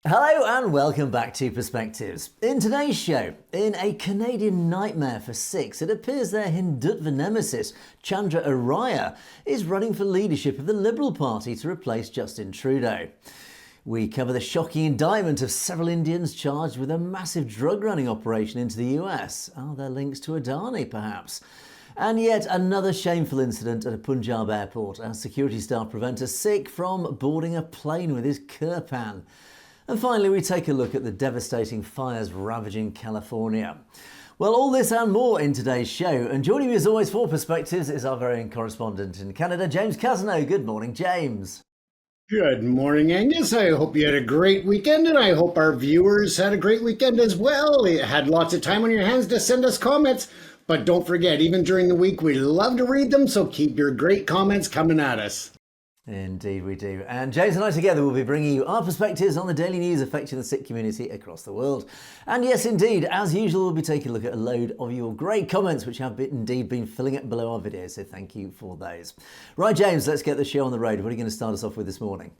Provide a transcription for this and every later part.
Hello and welcome back to Perspectives. In today's show, in a Canadian nightmare for Sikhs, it appears their Hindutva nemesis, Chandra Arya, is running for leadership of the Liberal Party to replace Justin Trudeau. We cover the shocking indictment of several Indians charged with a massive drug running operation into the US. Are there links to Adani, perhaps? And yet another shameful incident at a Punjab airport as security staff prevent a Sikh from boarding a plane with his Kirpan. And finally, we take a look at the devastating fires ravaging California. Well, all this and more in today's show. And joining me as always for Perspectives is our very own correspondent in Canada, James Cousineau. Good morning, James. Good morning, Angus. I hope you had a great weekend, and I hope our viewers had a great weekend as well. You had lots of time on your hands to send us comments, but don't forget, even during the week, we love to read them, so keep your great comments coming at us. Indeed we do. And James and I together will be bringing you our perspectives on the daily news affecting the Sikh community across the world. And yes, indeed, as usual, we'll be taking a look at a load of your great comments, which have indeed been filling up below our videos. So thank you for those. Right, James, let's get the show on the road. What are you going to start us off with this morning?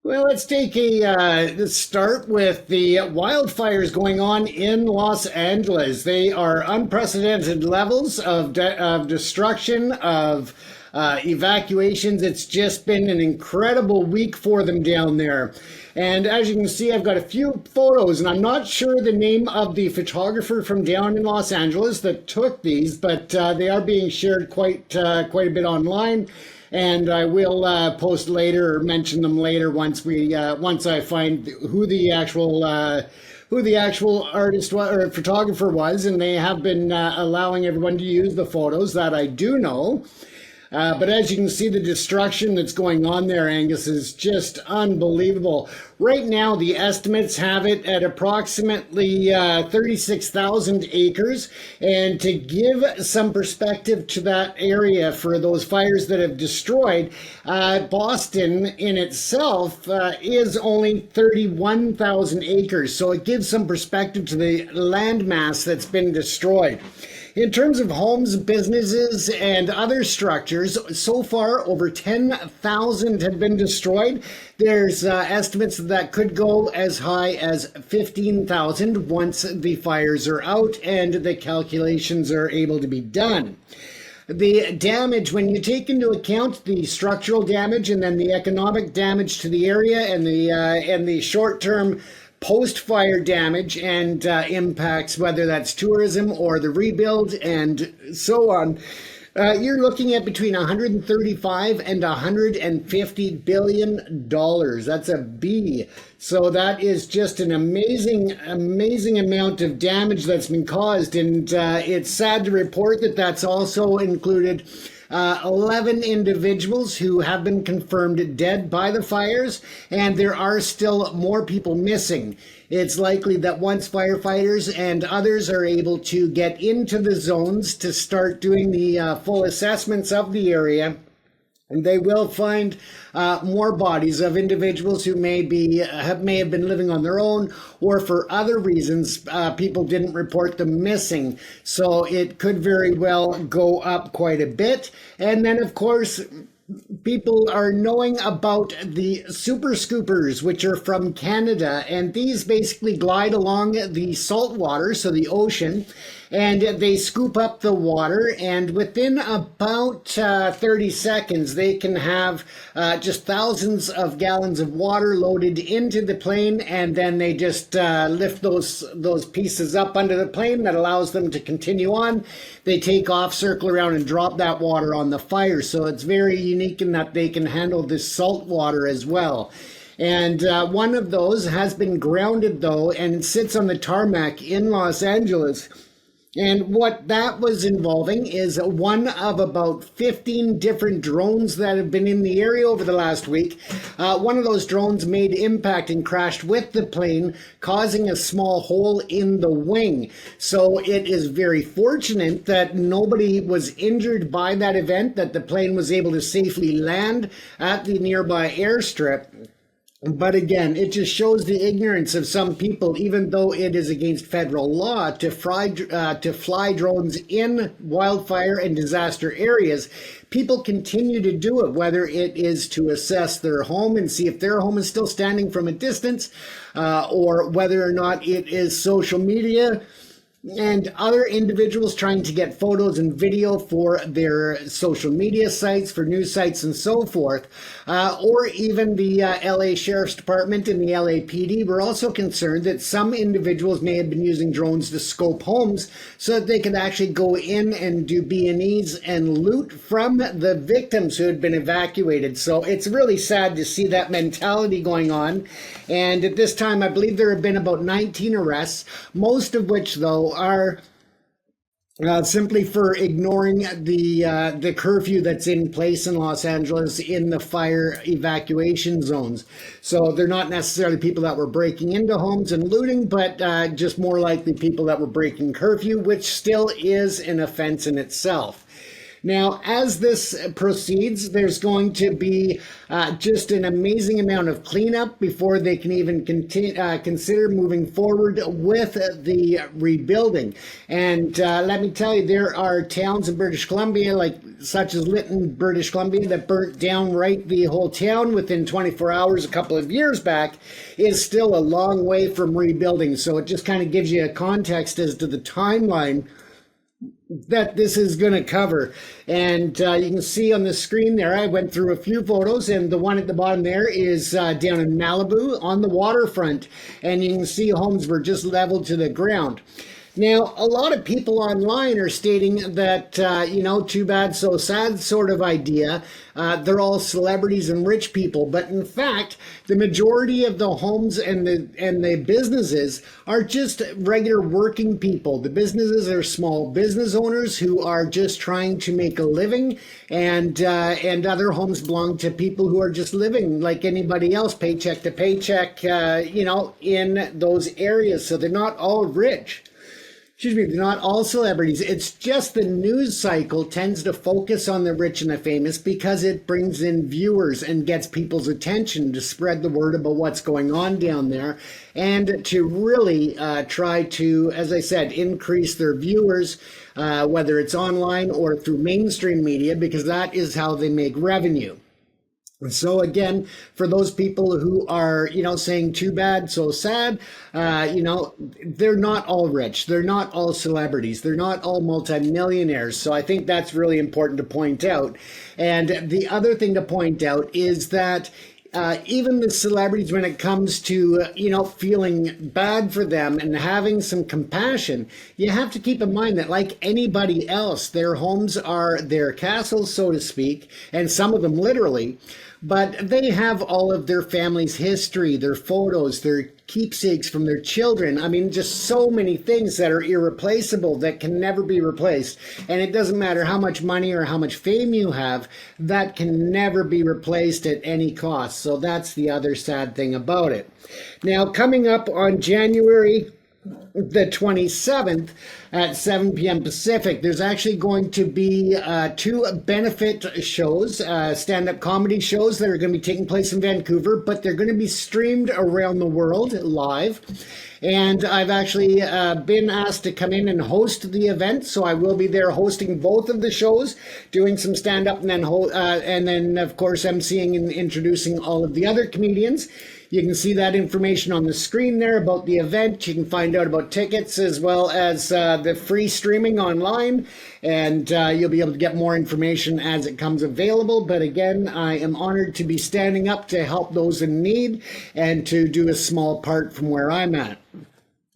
Well, let's take let's start with the wildfires going on in Los Angeles. They are unprecedented levels of destruction, of evacuations. It's just been an incredible week for them down there. And as you can see, I've got a few photos, and I'm not sure the name of the photographer from down in Los Angeles that took these, but they are being shared quite a bit online. And I will post later or mention them later once I find who the actual artist or photographer was, and they have been allowing everyone to use the photos, that I do know. But as you can see, the destruction that's going on there, Angus, is just unbelievable. Right now, the estimates have it at approximately 36,000 acres. And to give some perspective to that area for those fires that have destroyed, Boston in itself is only 31,000 acres. So it gives some perspective to the land mass that's been destroyed. In terms of homes, businesses, and other structures, so far over 10,000 have been destroyed. There's estimates that could go as high as 15,000 once the fires are out and the calculations are able to be done. The damage, when you take into account the structural damage and then the economic damage to the area and the short-term post-fire damage and impacts, whether that's tourism or the rebuild and so on, you're looking at between 135 and 150 billion dollars. That's a B. So that is just an amazing amount of damage that's been caused, and it's sad to report that that's also included 11 individuals who have been confirmed dead by the fires, and there are still more people missing. It's likely that once firefighters and others are able to get into the zones to start doing the full assessments of the area, and they will find more bodies of individuals who may have been living on their own, or for other reasons people didn't report them missing. So it could very well go up quite a bit. And then, of course, people are knowing about the super scoopers, which are from Canada, and these basically glide along the salt water, so the ocean, and they scoop up the water, and within about 30 seconds they can have just thousands of gallons of water loaded into the plane, and then they just lift those pieces up under the plane. That allows them to continue on. They take off, circle around, and drop that water on the fire. So it's very unique in that they can handle this salt water as well. And one of those has been grounded, though, and sits on the tarmac in Los Angeles. And what that was involving is one of about 15 different drones that have been in the area over the last week. One of those drones made impact and crashed with the plane, causing a small hole in the wing. So it is very fortunate that nobody was injured by that event, that the plane was able to safely land at the nearby airstrip. But again, it just shows the ignorance of some people, even though it is against federal law to fly drones in wildfire and disaster areas. People continue to do it, whether it is to assess their home and see if their home is still standing from a distance, or whether or not it is social media and other individuals trying to get photos and video for their social media sites, for news sites and so forth, or even the LA Sheriff's Department and the LAPD were also concerned that some individuals may have been using drones to scope homes so that they could actually go in and do B&Es and loot from the victims who had been evacuated. So it's really sad to see that mentality going on. And at this time, I believe there have been about 19 arrests, most of which, though, are simply for ignoring the curfew that's in place in Los Angeles in the fire evacuation zones. So they're not necessarily people that were breaking into homes and looting, but just more likely people that were breaking curfew, which still is an offense in itself. Now, as this proceeds, there's going to be just an amazing amount of cleanup before they can even consider moving forward with the rebuilding. And let me tell you, there are towns in British Columbia, like such as Lytton, British Columbia, that burnt down right the whole town within 24 hours a couple of years back, is still a long way from rebuilding. So it just kind of gives you a context as to the timeline that this is going to cover. And you can see on the screen there, I went through a few photos, and the one at the bottom there is down in Malibu on the waterfront, and you can see homes were just leveled to the ground. Now, a lot of people online are stating that, too bad, so sad sort of idea. They're all celebrities and rich people. But in fact, the majority of the homes and the businesses are just regular working people. The businesses are small business owners who are just trying to make a living. And other homes belong to people who are just living like anybody else, paycheck to paycheck, in those areas. So they're not all rich. They're not all celebrities. It's just the news cycle tends to focus on the rich and the famous because it brings in viewers and gets people's attention to spread the word about what's going on down there, and to really try to, as I said, increase their viewers, whether it's online or through mainstream media, because that is how they make revenue. So again, for those people who are, saying too bad, so sad, they're not all rich. They're not all celebrities. They're not all multimillionaires. So I think that's really important to point out. And the other thing to point out is that even the celebrities, when it comes to, feeling bad for them and having some compassion, you have to keep in mind that like anybody else, their homes are their castles, so to speak, and some of them literally, but they have all of their family's history, their photos, their keepsakes from their children. I mean, just so many things that are irreplaceable, that can never be replaced. And it doesn't matter how much money or how much fame you have, that can never be replaced at any cost. So that's the other sad thing about it. Now, coming up on January the 27th at 7 p.m. Pacific, there's actually going to be two benefit shows, stand-up comedy shows that are going to be taking place in Vancouver, but they're going to be streamed around the world live. And I've actually been asked to come in and host the event, so I will be there hosting both of the shows, doing some stand-up, and then of course emceeing and introducing all of the other comedians. You can see that information on the screen there about the event. You can find out about tickets as well as the free streaming online, and you'll be able to get more information as it comes available. But again, I am honored to be standing up to help those in need and to do a small part from where I'm at.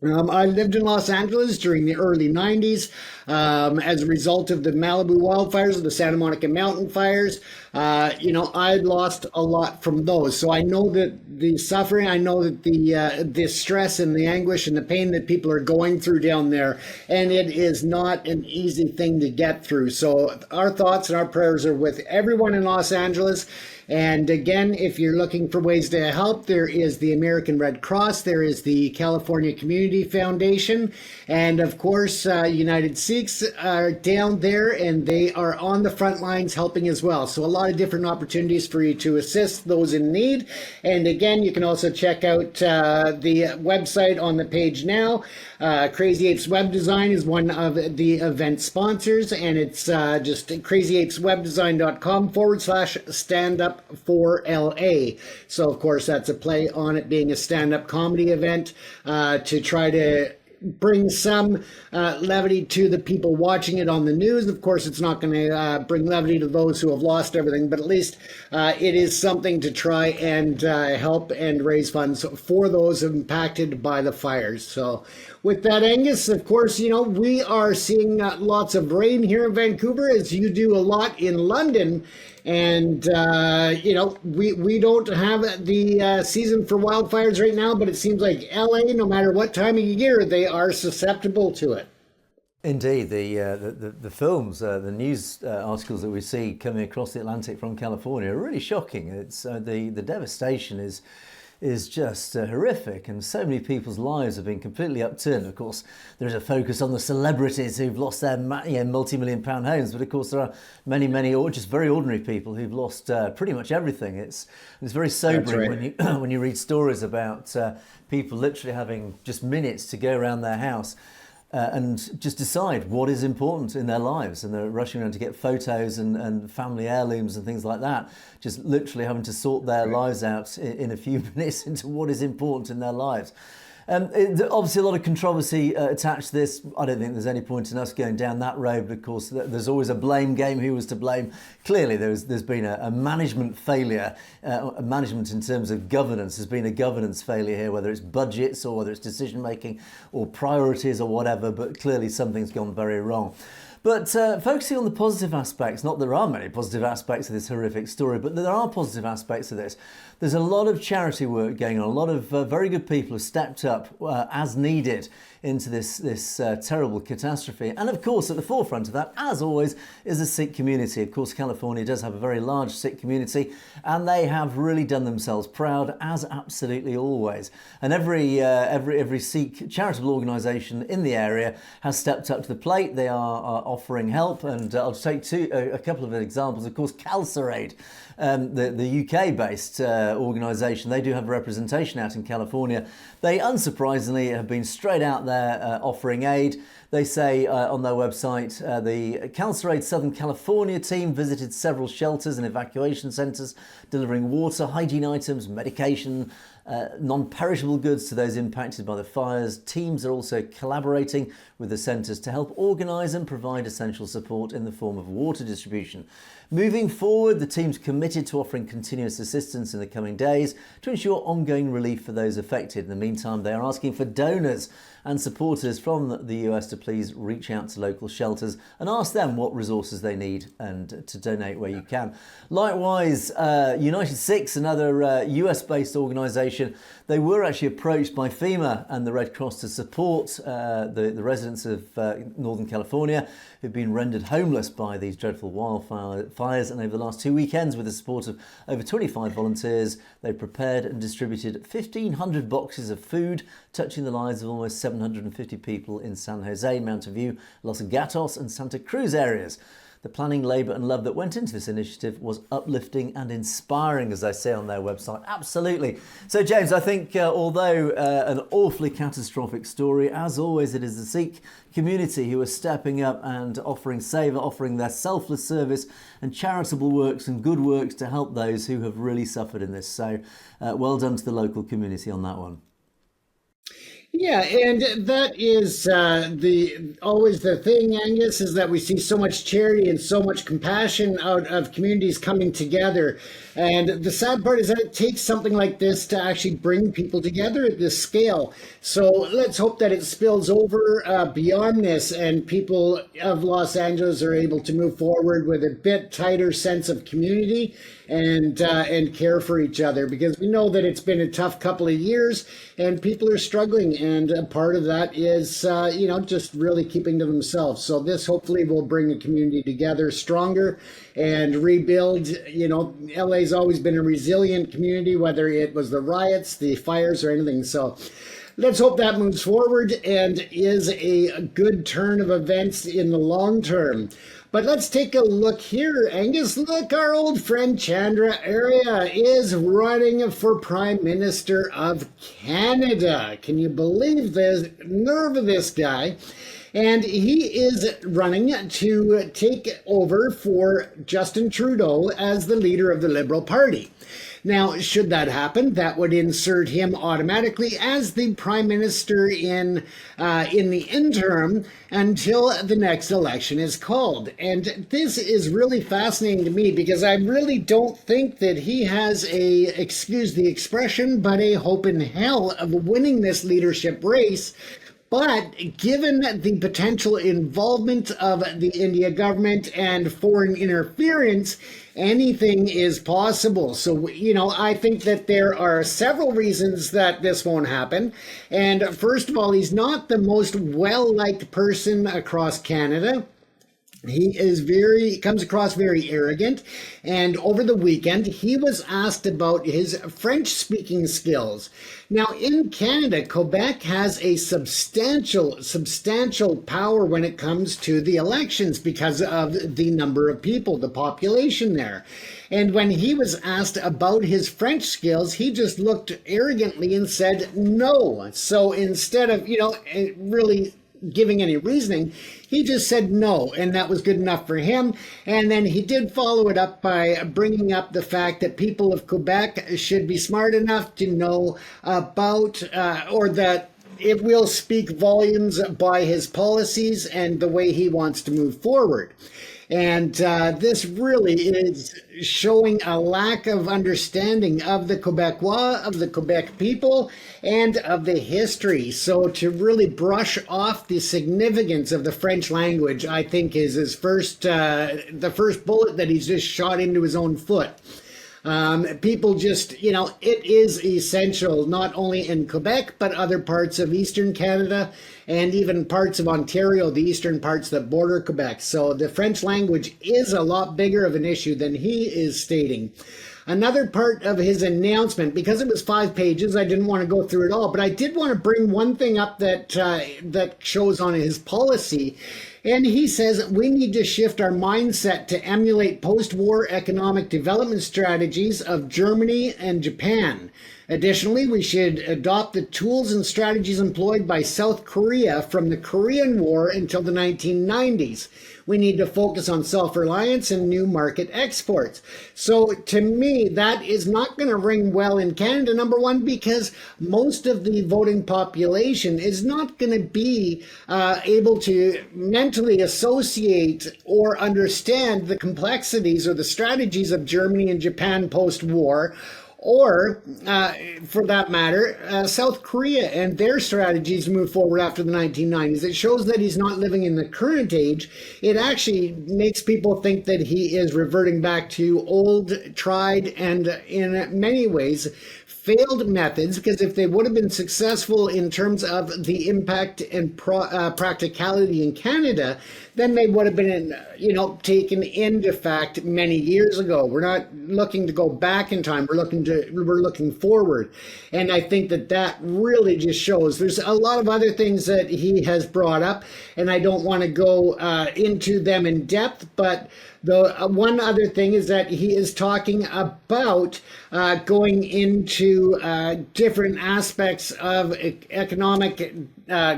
I lived in Los Angeles during the early 90s as a result of the Malibu wildfires, the Santa Monica mountain fires. I lost a lot from those. So I know that the suffering, I know that the stress and the anguish and the pain that people are going through down there. And it is not an easy thing to get through. So our thoughts and our prayers are with everyone in Los Angeles. And again, if you're looking for ways to help, there is the American Red Cross, there is the California Community Foundation, and of course, United Sikhs are down there and they are on the front lines helping as well. So a lot of different opportunities for you to assist those in need. And again, you can also check out the website on the page now. Crazy Apes Web Design is one of the event sponsors, and it's just crazyapeswebdesign.com/standup4LA. So of course that's a play on it being a stand-up comedy event to try to bring some levity to the people watching it on the news. Of course, it's not going to bring levity to those who have lost everything, but at least it is something to try and help and raise funds for those impacted by the fires. So with that, Angus, of course, you know, we are seeing lots of rain here in Vancouver, as you do a lot in London. And, you know, we don't have the season for wildfires right now, but it seems like LA, no matter what time of year, they are susceptible to it. Indeed, the films, the news articles that we see coming across the Atlantic from California are really shocking. It's the devastation is just horrific, and so many people's lives have been completely upturned. Of course, there is a focus on the celebrities who've lost their multi-million-pound homes, but of course there are many or just very ordinary people who've lost pretty much everything. It's very sobering when you read stories about people literally having just minutes to go around their house and just decide what is important in their lives, and they're rushing around to get photos and family heirlooms and things like that, just literally having to sort their lives out in a few minutes into what is important in their lives. Obviously a lot of controversy attached to this. I don't think there's any point in us going down that road, but of course there's always a blame game. Who was to blame? Clearly there's been a management failure. Management in terms of governance, has been a governance failure here, whether it's budgets or whether it's decision making or priorities or whatever, but clearly something's gone very wrong. But focusing on the positive aspects, not that there are many positive aspects of this horrific story, but there are positive aspects of this. There's a lot of charity work going on. A lot of very good people have stepped up as needed into this terrible catastrophe. And of course, at the forefront of that, as always, is the Sikh community. Of course, California does have a very large Sikh community, and they have really done themselves proud, as absolutely always. And every Sikh charitable organisation in the area has stepped up to the plate. They are offering help, and I'll take a couple of examples. Of course, Calcerade, the UK-based organisation, they do have representation out in California. They unsurprisingly have been straight out there offering aid. They say on their website, the Calcerade Southern California team visited several shelters and evacuation centres, delivering water, hygiene items, medication, non-perishable goods to those impacted by the fires. Teams are also collaborating with the centres to help organise and provide essential support in the form of water distribution. Moving forward, the team's committed to offering continuous assistance in the coming days to ensure ongoing relief for those affected. In the meantime, they are asking for donors and supporters from the US to please reach out to local shelters and ask them what resources they need and to donate where you can. Likewise, United Sikhs, another US-based organisation, they were actually approached by FEMA and the Red Cross to support the residents of Northern California who've been rendered homeless by these dreadful wildfires. And over the last 2 weekends, with the support of over 25 volunteers, they prepared and distributed 1,500 boxes of food, touching the lives of almost 750 people in San Jose, Mountain View, Los Gatos and Santa Cruz areas. The planning, labour and love that went into this initiative was uplifting and inspiring, as they say on their website. Absolutely. So, James, I think although an awfully catastrophic story, as always, it is the Sikh community who are stepping up and offering Seva, offering their selfless service and charitable works and good works to help those who have really suffered in this. So, well done to the local community on that one. Yeah, and that is always the thing, Angus, is that we see so much charity and so much compassion out of communities coming together. And the sad part is that it takes something like this to actually bring people together at this scale. So let's hope that it spills over beyond this, and people of Los Angeles are able to move forward with a bit tighter sense of community and care for each other, because we know that it's been a tough couple of years and people are struggling. and a part of that is, just really keeping to themselves. So this hopefully will bring the community together stronger and rebuild. LA's always been a resilient community, whether it was the riots, the fires, or anything. So let's hope that moves forward and is a good turn of events in the long term. But let's take a look here, Angus. Look, our old friend Chandra Arya is running for Prime Minister of Canada. Can you believe the nerve of this guy? And he is running to take over for Justin Trudeau as the leader of the Liberal Party. Now, should that happen, that would insert him automatically as the Prime Minister in the interim until the next election is called. And this is really fascinating to me because I really don't think that he has excuse the expression, but a hope in hell of winning this leadership race. But given the potential involvement of the India government and foreign interference, anything is possible. So, I think that there are several reasons that this won't happen. And first of all, he's not the most well-liked person across Canada. He comes across very arrogant, and over the weekend he was asked about his French speaking skills. Now in Canada, Quebec has a substantial power when it comes to the elections because of the number of people, the population there. And when he was asked about his French skills, he just looked arrogantly and said no. So instead of, really giving any reasoning, he just said no, and that was good enough for him. And then he did follow it up by bringing up the fact that people of Quebec should be smart enough to know about, or that it will speak volumes by his policies and the way he wants to move forward. And this really is showing a lack of understanding of the Quebecois, of the Quebec people, and of the history. So to really brush off the significance of the French language, I think is his the first bullet that he's just shot into his own foot. People just, it is essential not only in Quebec, but other parts of Eastern Canada and even parts of Ontario, the eastern parts that border Quebec. So the French language is a lot bigger of an issue than he is stating. Another part of his announcement, because it was 5 pages, I didn't want to go through it all, but I did want to bring one thing up that shows on his policy. And he says we need to shift our mindset to emulate post-war economic development strategies of Germany and Japan. Additionally, we should adopt the tools and strategies employed by South Korea from the Korean War until the 1990s. We need to focus on self-reliance and new market exports. So to me, that is not going to ring well in Canada, number one, because most of the voting population is not going to be able to mentally associate or understand the complexities or the strategies of Germany and Japan post-war, or for that matter, South Korea and their strategies to move forward after the 1990s. It shows that he's not living in the current age. It actually makes people think that he is reverting back to old, tried, and in many ways failed methods, because if they would have been successful in terms of the impact and practicality in Canada, then they would have been, taken into fact many years ago. We're not looking to go back in time. We're looking forward. And I think that really just shows. There's a lot of other things that he has brought up, and I don't want to go into them in depth, but the one other thing is that he is talking about going into different aspects of economic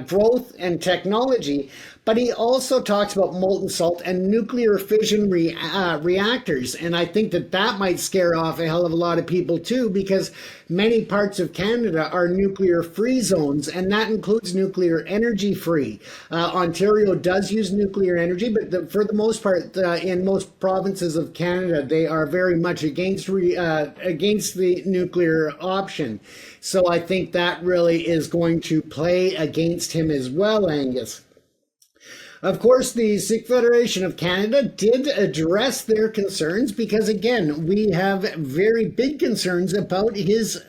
growth and technology, but he also talks about molten salt and nuclear fission reactors. And I think that might scare off a hell of a lot of people too, because many parts of Canada are nuclear free zones, and that includes nuclear energy free. Ontario does use nuclear energy, but for the most part, in most provinces of Canada, they are very much against the nuclear option. So I think that really is going to play against him as well, Angus. Of course, the Sikh Federation of Canada did address their concerns because, again, we have very big concerns about his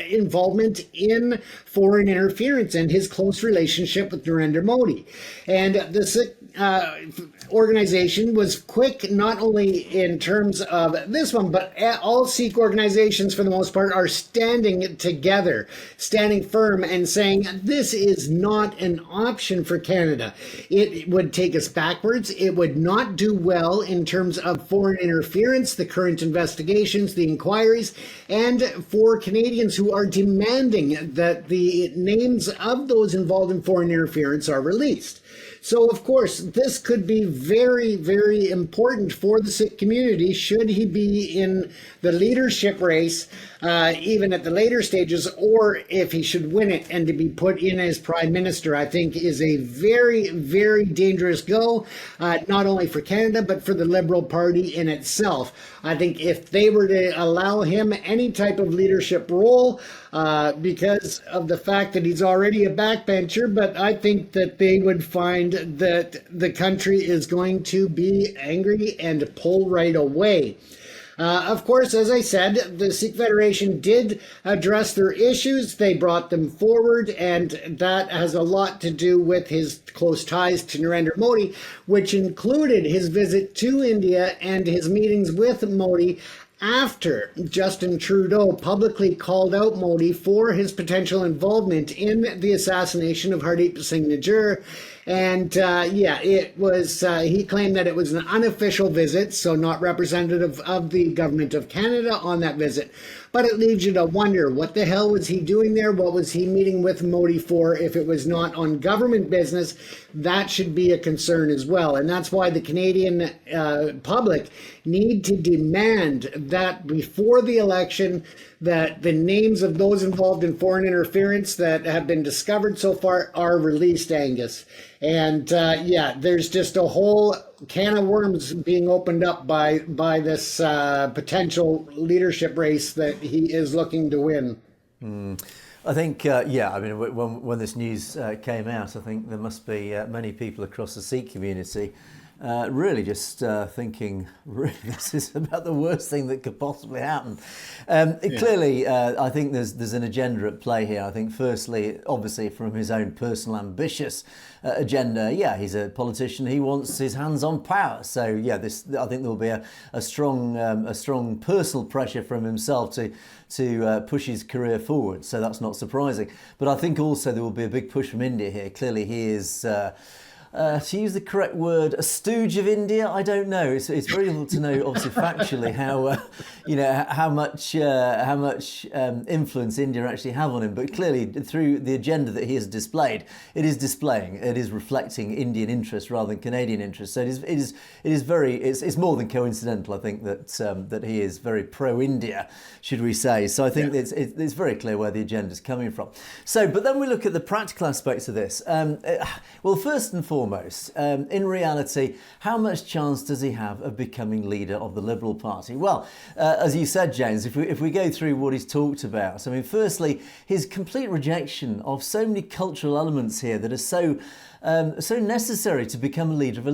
involvement in foreign interference and his close relationship with Narendra Modi. And the Sikh organization was quick, not only in terms of this one, but all Sikh organizations, for the most part, are standing together, standing firm and saying this is not an option for Canada. It would take us backwards. It would not do well in terms of foreign interference, the current investigations, the inquiries, and for Canadians who are demanding that the names of those involved in foreign interference are released. So, of course, this could be very, very important for the Sikh community should he be in the leadership race, even at the later stages, or if he should win it and to be put in as prime minister, I think is a very, very dangerous go, not only for Canada, but for the Liberal Party in itself. I think if they were to allow him any type of leadership role, because of the fact that he's already a backbencher, but I think that they would find that the country is going to be angry and pull right away. Of course, as I said, the Sikh Federation did address their issues. They brought them forward, and that has a lot to do with his close ties to Narendra Modi, which included his visit to India and his meetings with Modi after Justin Trudeau publicly called out Modi for his potential involvement in the assassination of Hardeep Singh Nijjar. And it was, he claimed that it was an unofficial visit, so not representative of the government of Canada on that visit. But it leaves you to wonder, what the hell was he doing there? What was he meeting with Modi for if it was not on government business? That should be a concern as well. And that's why the Canadian public need to demand that before the election, that the names of those involved in foreign interference that have been discovered so far are released, Angus. And there's just a whole can of worms being opened up by this potential leadership race that he is looking to win. I think, when this news came out, I think there must be many people across the Sikh community really just thinking, really, this is about the worst thing that could possibly happen. Clearly, I think there's an agenda at play here. I think, firstly, obviously, from his own personal ambitious agenda, he's a politician. He wants his hands on power. So, I think there will be a strong personal pressure from himself to push his career forward. So that's not surprising. But I think also there will be a big push from India here. Clearly, he is. To use the correct word, a stooge of India. I don't know. It's very difficult to know, obviously, factually how much influence India actually have on him. But clearly, through the agenda that he has displayed, it is reflecting Indian interest rather than Canadian interest. So it's more than coincidental. I think that he is very pro-India, should we say? So I think it's very clear where the agenda is coming from. So, but then we look at the practical aspects of this. Well, first and foremost, in reality, how much chance does he have of becoming leader of the Liberal Party? Well, as you said, James, if we go through what he's talked about, I mean, firstly, his complete rejection of so many cultural elements here that are so necessary to become a leader of a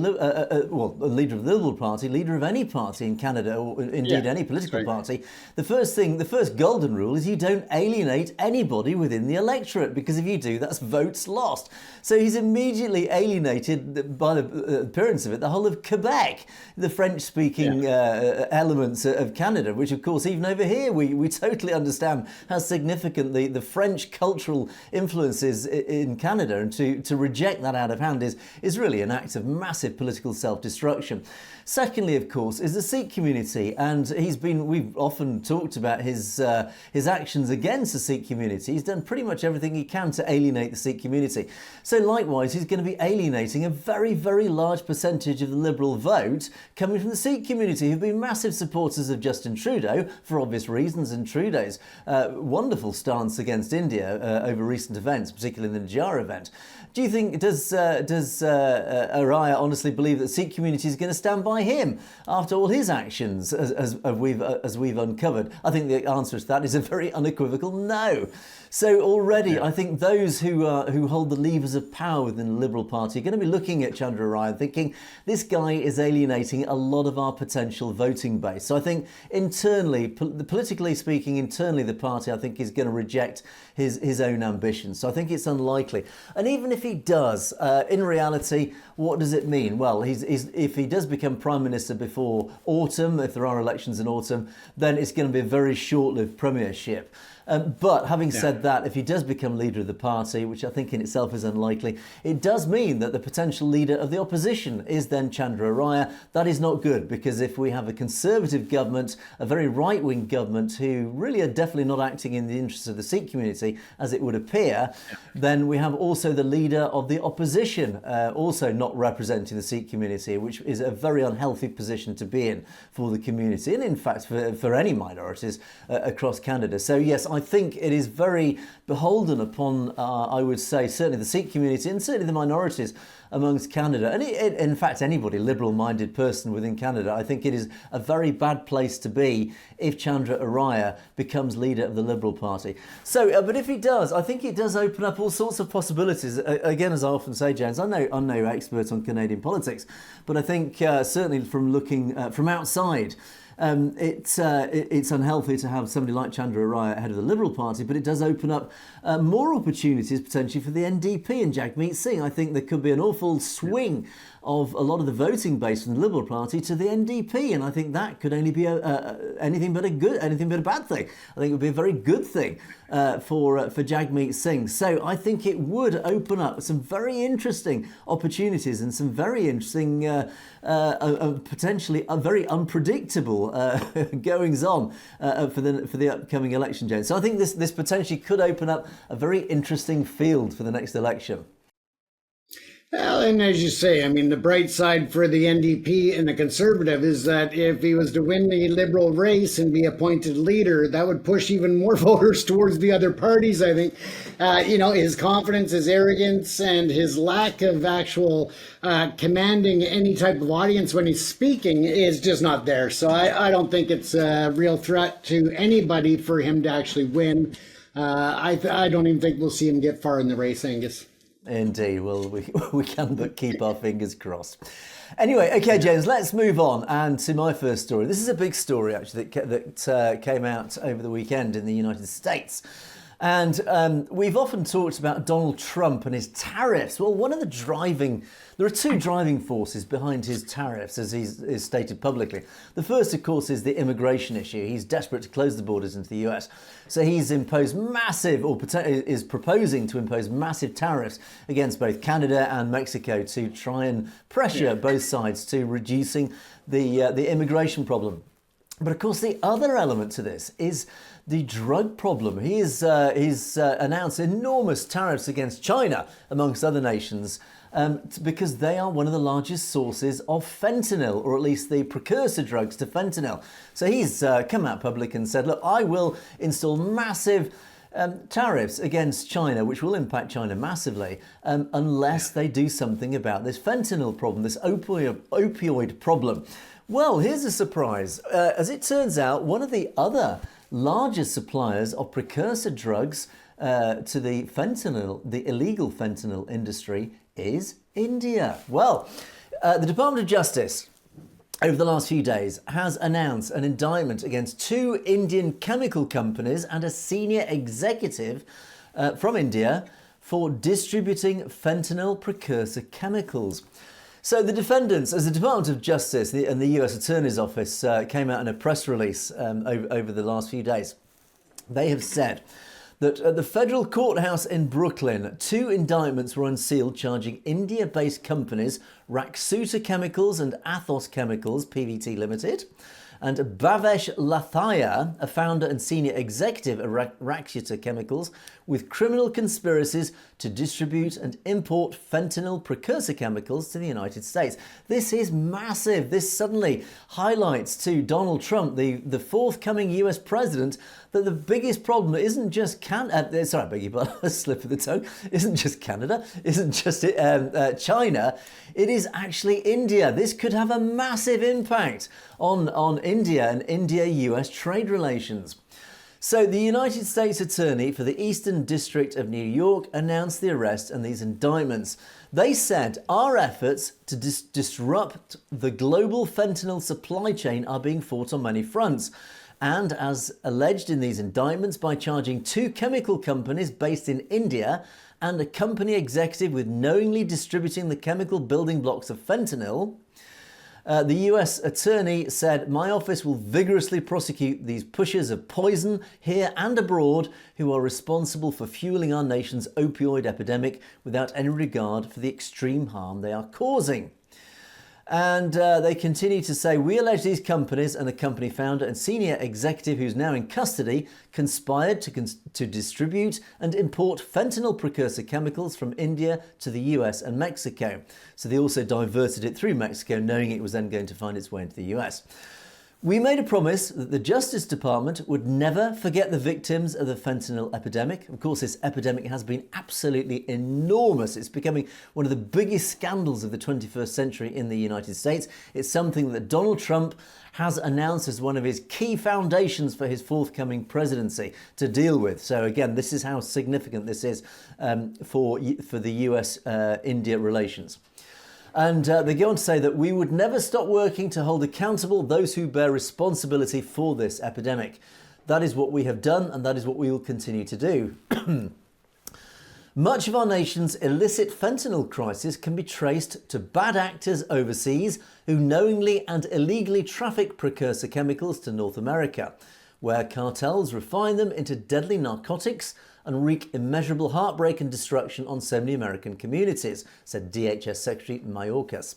leader of the Liberal Party, leader of any party in Canada, or indeed any political party. The first golden rule is you don't alienate anybody within the electorate, because if you do, that's votes lost. So he's immediately alienated, by the appearance of it, the whole of Quebec, the French-speaking elements of Canada, which, of course, even over here, we totally understand how significant the French cultural influence is in Canada, and to reject that out of hand is really an act of massive political self-destruction. Secondly, of course, is the Sikh community, and we've often talked about his actions against the Sikh community. He's done pretty much everything he can to alienate the Sikh community. So likewise, he's going to be alienating a very, very large percentage of the Liberal vote coming from the Sikh community, who've been massive supporters of Justin Trudeau for obvious reasons, and Trudeau's wonderful stance against India over recent events, particularly in the Nijjar event. Do you think, does Arya honestly believe that the Sikh community is going to stand by him after all his actions, as we've uncovered? I think the answer to that is a very unequivocal no. So already, I think those who hold the levers of power within the Liberal Party are going to be looking at Chandra Arya and thinking this guy is alienating a lot of our potential voting base. So I think internally, politically speaking, internally the party I think is going to reject his own ambitions. So I think it's unlikely. And even if he does, in reality, what does it mean? Well, if he does become Prime Minister before autumn, if there are elections in autumn, then it's going to be a very short-lived premiership. But having said that, if he does become leader of the party, which I think in itself is unlikely, it does mean that the potential leader of the opposition is then Chandra Arya. That is not good, because if we have a Conservative government, a very right-wing government who really are definitely not acting in the interests of the Sikh community, as it would appear, then we have also the leader of the opposition also not representing the Sikh community, which is a very unhealthy position to be in for the community, and in fact for any minorities across Canada. So yes, I think it is very beholden upon, I would say, certainly the Sikh community and certainly the minorities amongst Canada. And in fact, anybody liberal-minded person within Canada, I think it is a very bad place to be if Chandra Arya becomes leader of the Liberal Party. So, but if he does, I think it does open up all sorts of possibilities. Again, as I often say, James, I'm no expert on Canadian politics, but I think certainly from looking from outside, it's unhealthy to have somebody like Chandra Arya ahead of the Liberal Party, but it does open up more opportunities potentially for the NDP and Jagmeet Singh. I think there could be an awful swing of a lot of the voting base from the Liberal Party to the NDP, and I think that could only be anything but a bad thing. I think it would be a very good thing for Jagmeet Singh. So I think it would open up some very interesting opportunities and some very interesting, potentially very unpredictable goings on for the upcoming election, James. So I think this potentially could open up a very interesting field for the next election. Well, and as you say, I mean, the bright side for the NDP and the Conservative is that if he was to win the Liberal race and be appointed leader, that would push even more voters towards the other parties, I think. His confidence, his arrogance, and his lack of actual commanding any type of audience when he's speaking is just not there. So I don't think it's a real threat to anybody for him to actually win. I don't even think we'll see him get far in the race, Angus. Indeed. Well, we can but keep our fingers crossed. Anyway, okay, James, let's move on and to my first story. This is a big story, actually, that came out over the weekend in the United States. And we've often talked about Donald Trump and his tariffs. Well, there are two driving forces behind his tariffs, as is stated publicly. The first, of course, is the immigration issue. He's desperate to close the borders into the US. So he's imposed is proposing to impose massive tariffs against both Canada and Mexico to try and pressure both sides to reducing the immigration problem. But of course, the other element to this is the drug problem. He's announced enormous tariffs against China, amongst other nations, because they are one of the largest sources of fentanyl, or at least the precursor drugs to fentanyl. So he's come out public and said, look, I will install massive tariffs against China, which will impact China massively, unless they do something about this fentanyl problem, this opioid problem. Well, here's a surprise. As it turns out, one of the other largest suppliers of precursor drugs to the illegal fentanyl industry is India. Well, the Department of Justice over the last few days has announced an indictment against two Indian chemical companies and a senior executive from India for distributing fentanyl precursor chemicals. So the defendants, as the Department of Justice and the US Attorney's Office came out in a press release over the last few days, they have said that at the federal courthouse in Brooklyn, two indictments were unsealed charging India-based companies Raksuta Chemicals and Athos Chemicals Pvt Limited, and Bhavesh Lathia, a founder and senior executive of Raksuta Chemicals, with criminal conspiracies to distribute and import fentanyl precursor chemicals to the United States. This is massive. This suddenly highlights to Donald Trump, the forthcoming US president, that the biggest problem isn't just slip of the tongue, isn't just Canada, isn't just China, it is actually India. This could have a massive impact on India and India-US trade relations. So the United States Attorney for the Eastern District of New York announced the arrest and these indictments. They said our efforts to disrupt the global fentanyl supply chain are being fought on many fronts. And as alleged in these indictments, by charging 2 chemical companies based in India and a company executive with knowingly distributing the chemical building blocks of fentanyl, the US attorney said, my office will vigorously prosecute these pushers of poison here and abroad who are responsible for fueling our nation's opioid epidemic without any regard for the extreme harm they are causing. And they continue to say, we allege these companies and the company founder and senior executive who's now in custody conspired to distribute and import fentanyl precursor chemicals from India to the US and Mexico. So they also diverted it through Mexico, knowing it was then going to find its way into the US. We made a promise that the Justice Department would never forget the victims of the fentanyl epidemic. Of course, this epidemic has been absolutely enormous. It's becoming one of the biggest scandals of the 21st century in the United States. It's something that Donald Trump has announced as one of his key foundations for his forthcoming presidency to deal with. So again, this is how significant this is for the US-India relations. And they go on to say that we would never stop working to hold accountable those who bear responsibility for this epidemic. That is what we have done, and that is what we will continue to do. Much of our nation's illicit fentanyl crisis can be traced to bad actors overseas who knowingly and illegally traffic precursor chemicals to North America, where cartels refine them into deadly narcotics and wreak immeasurable heartbreak and destruction on so many American communities, said DHS Secretary Mayorkas.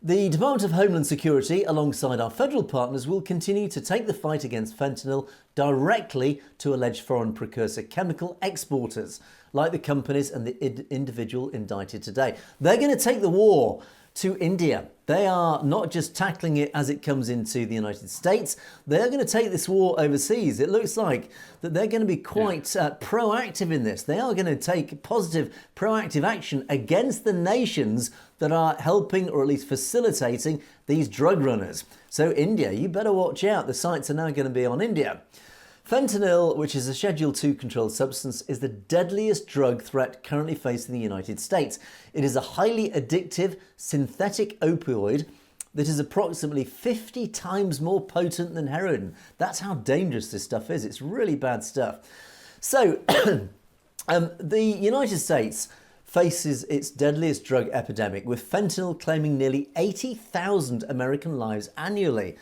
The Department of Homeland Security, alongside our federal partners, will continue to take the fight against fentanyl directly to alleged foreign precursor chemical exporters, like the companies and the individual indicted today. They're going to take the war to India. They are not just tackling it as it comes into the United States. They're going to take this war overseas. It looks like that they're going to be quite proactive in this. They are going to take positive, proactive action against the nations that are helping or at least facilitating these drug runners. So India, you better watch out. The sights are now going to be on India. Fentanyl, which is a Schedule II controlled substance, is the deadliest drug threat currently facing the United States. It is a highly addictive synthetic opioid that is approximately 50 times more potent than heroin. That's how dangerous this stuff is. It's really bad stuff. So the United States faces its deadliest drug epidemic, with fentanyl claiming nearly 80,000 American lives annually.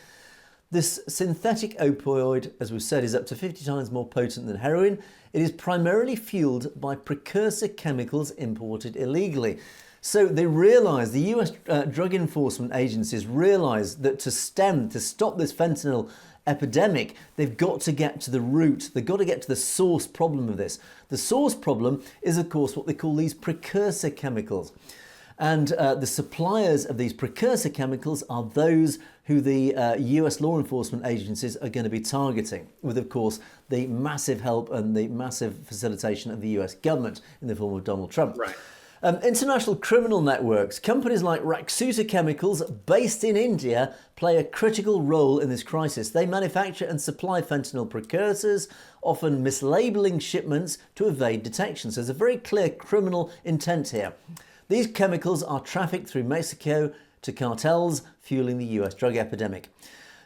This synthetic opioid, as we've said, is up to 50 times more potent than heroin. It is primarily fueled by precursor chemicals imported illegally. So they realise, the US drug enforcement agencies realise that to stop this fentanyl epidemic, they've got to get to the root. They've got to get to the source problem of this. The source problem is, of course, what they call these precursor chemicals. And the suppliers of these precursor chemicals are those who the US law enforcement agencies are going to be targeting, with, of course, the massive help and the massive facilitation of the US government in the form of Donald Trump. Right. International criminal networks, companies like Raksuta Chemicals, based in India, play a critical role in this crisis. They manufacture and supply fentanyl precursors, often mislabeling shipments to evade detection. So there's a very clear criminal intent here. These chemicals are trafficked through Mexico to cartels, fueling the US drug epidemic.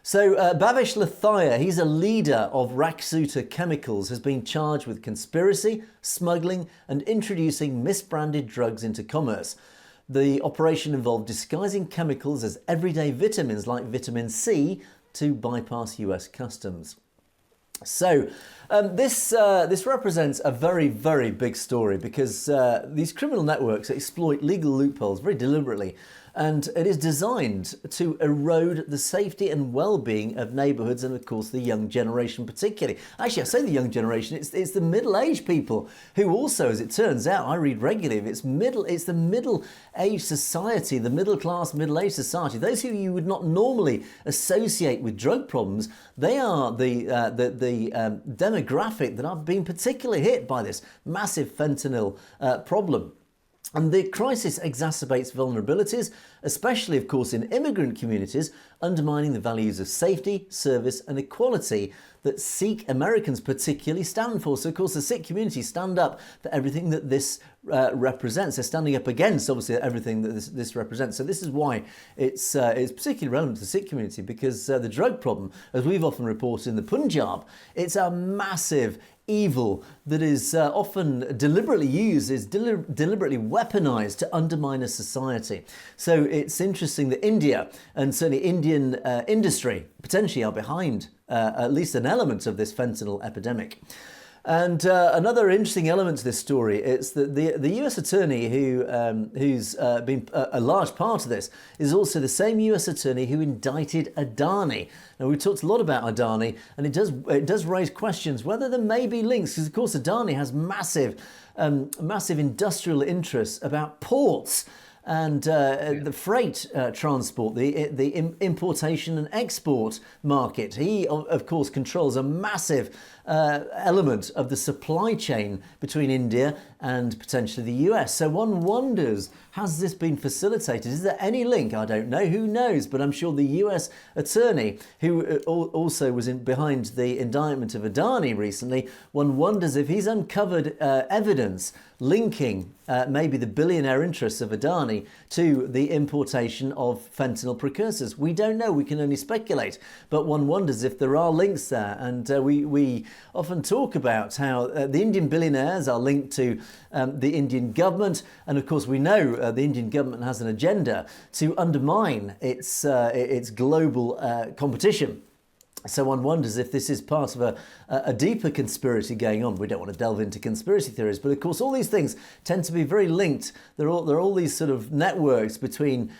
So Bhavesh Lathia, he's a leader of Raksuta Chemicals, has been charged with conspiracy, smuggling and introducing misbranded drugs into commerce. The operation involved disguising chemicals as everyday vitamins like vitamin C to bypass US customs. So this represents a very, very big story, because these criminal networks exploit legal loopholes very deliberately, and it is designed to erode the safety and well-being of neighbourhoods and, of course, the young generation particularly. Actually, I say the young generation, it's the middle-aged people who also, as it turns out, I read regularly, it's the middle-aged society, the middle-class, middle-aged society, those who you would not normally associate with drug problems. They are the demographic that are being particularly hit by this massive fentanyl problem. And the crisis exacerbates vulnerabilities, especially, of course, in immigrant communities, undermining the values of safety, service and equality that Sikh Americans particularly stand for. So, of course, the Sikh community stand up for everything that this represents. They're standing up against, obviously, everything that this represents. So this is why it's particularly relevant to the Sikh community, because the drug problem, as we've often reported in the Punjab, it's a massive evil that is often deliberately used, is deliberately weaponized to undermine a society. So it's interesting that India, and certainly Indian industry, potentially are behind at least an element of this fentanyl epidemic. And another interesting element to this story is that the US attorney who's been a large part of this is also the same US attorney who indicted Adani. Now, we've talked a lot about Adani, and it does raise questions whether there may be links, because of course Adani has massive industrial interests about ports and the freight transport, the importation and export market. He, of course, controls a massive element of the supply chain between India and potentially the US. So one wonders, has this been facilitated? Is there any link? I don't know. Who knows? But I'm sure the US attorney, who also was behind the indictment of Adani recently, one wonders if he's uncovered evidence linking maybe the billionaire interests of Adani to the importation of fentanyl precursors. We don't know. We can only speculate. But one wonders if there are links there. And we often talk about how the Indian billionaires are linked to the Indian government. And of course, we know the Indian government has an agenda to undermine its global competition. So one wonders if this is part of a deeper conspiracy going on. We don't want to delve into conspiracy theories, but of course all these things tend to be very linked. There are all these sort of networks between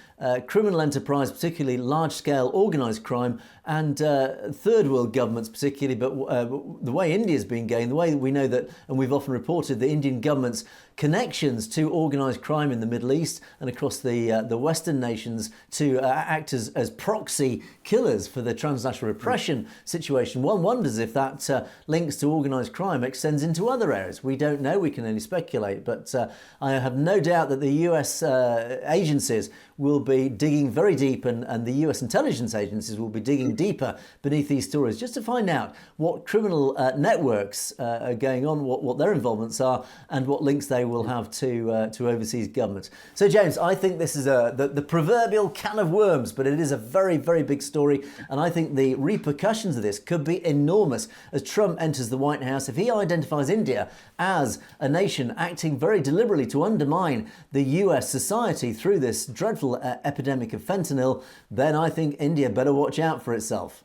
criminal enterprise, particularly large-scale organised crime, and third world governments particularly. But the way India's been going, the way that we know that, and we've often reported, the Indian government's connections to organised crime in the Middle East and across the Western nations to act as proxy killers for the transnational repression situation. One wonders if that links to organised crime extends into other areas. We don't know, we can only speculate, but I have no doubt that the US agencies will be digging very deep, and the US intelligence agencies will be digging deeper beneath these stories just to find out what criminal networks are going on, what their involvements are, and what links they will have to overseas governments. So, James, I think this is the proverbial can of worms, but it is a very, very big story, and I think the repercussions of this could be enormous as Trump enters the White House. If he identifies India as a nation acting very deliberately to undermine the US society through this dreadful epidemic of fentanyl, then I think India better watch out for itself.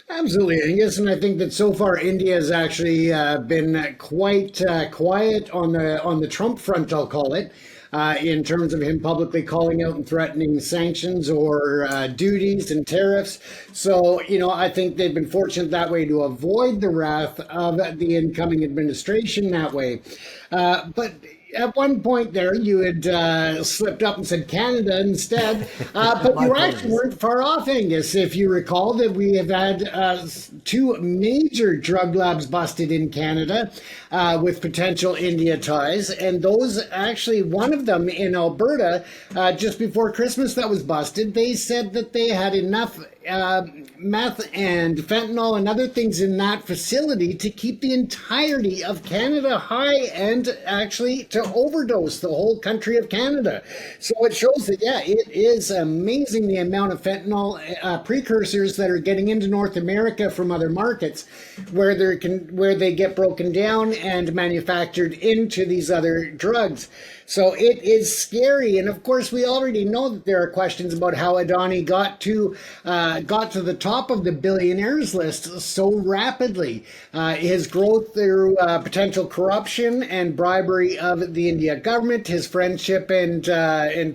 Absolutely, Angus, and I think that so far India has actually been quite quiet on the Trump front, I'll call it, in terms of him publicly calling out and threatening sanctions or duties and tariffs. So, I think they've been fortunate that way to avoid the wrath of the incoming administration that way. But at one point there, you had slipped up and said Canada instead, but you actually weren't far off, Angus. If you recall that we have had two major drug labs busted in Canada with potential India ties, and those actually, one of them in Alberta, just before Christmas that was busted, they said that they had enough meth and fentanyl and other things in that facility to keep the entirety of Canada high and actually to overdose the whole country of Canada. So it shows that, yeah, it is amazing the amount of fentanyl precursors that are getting into North America from other markets where they get broken down and manufactured into these other drugs. So it is scary, and of course we already know that there are questions about how Adani got to the top of the billionaires list so rapidly. His growth through potential corruption and bribery of the India government, his friendship and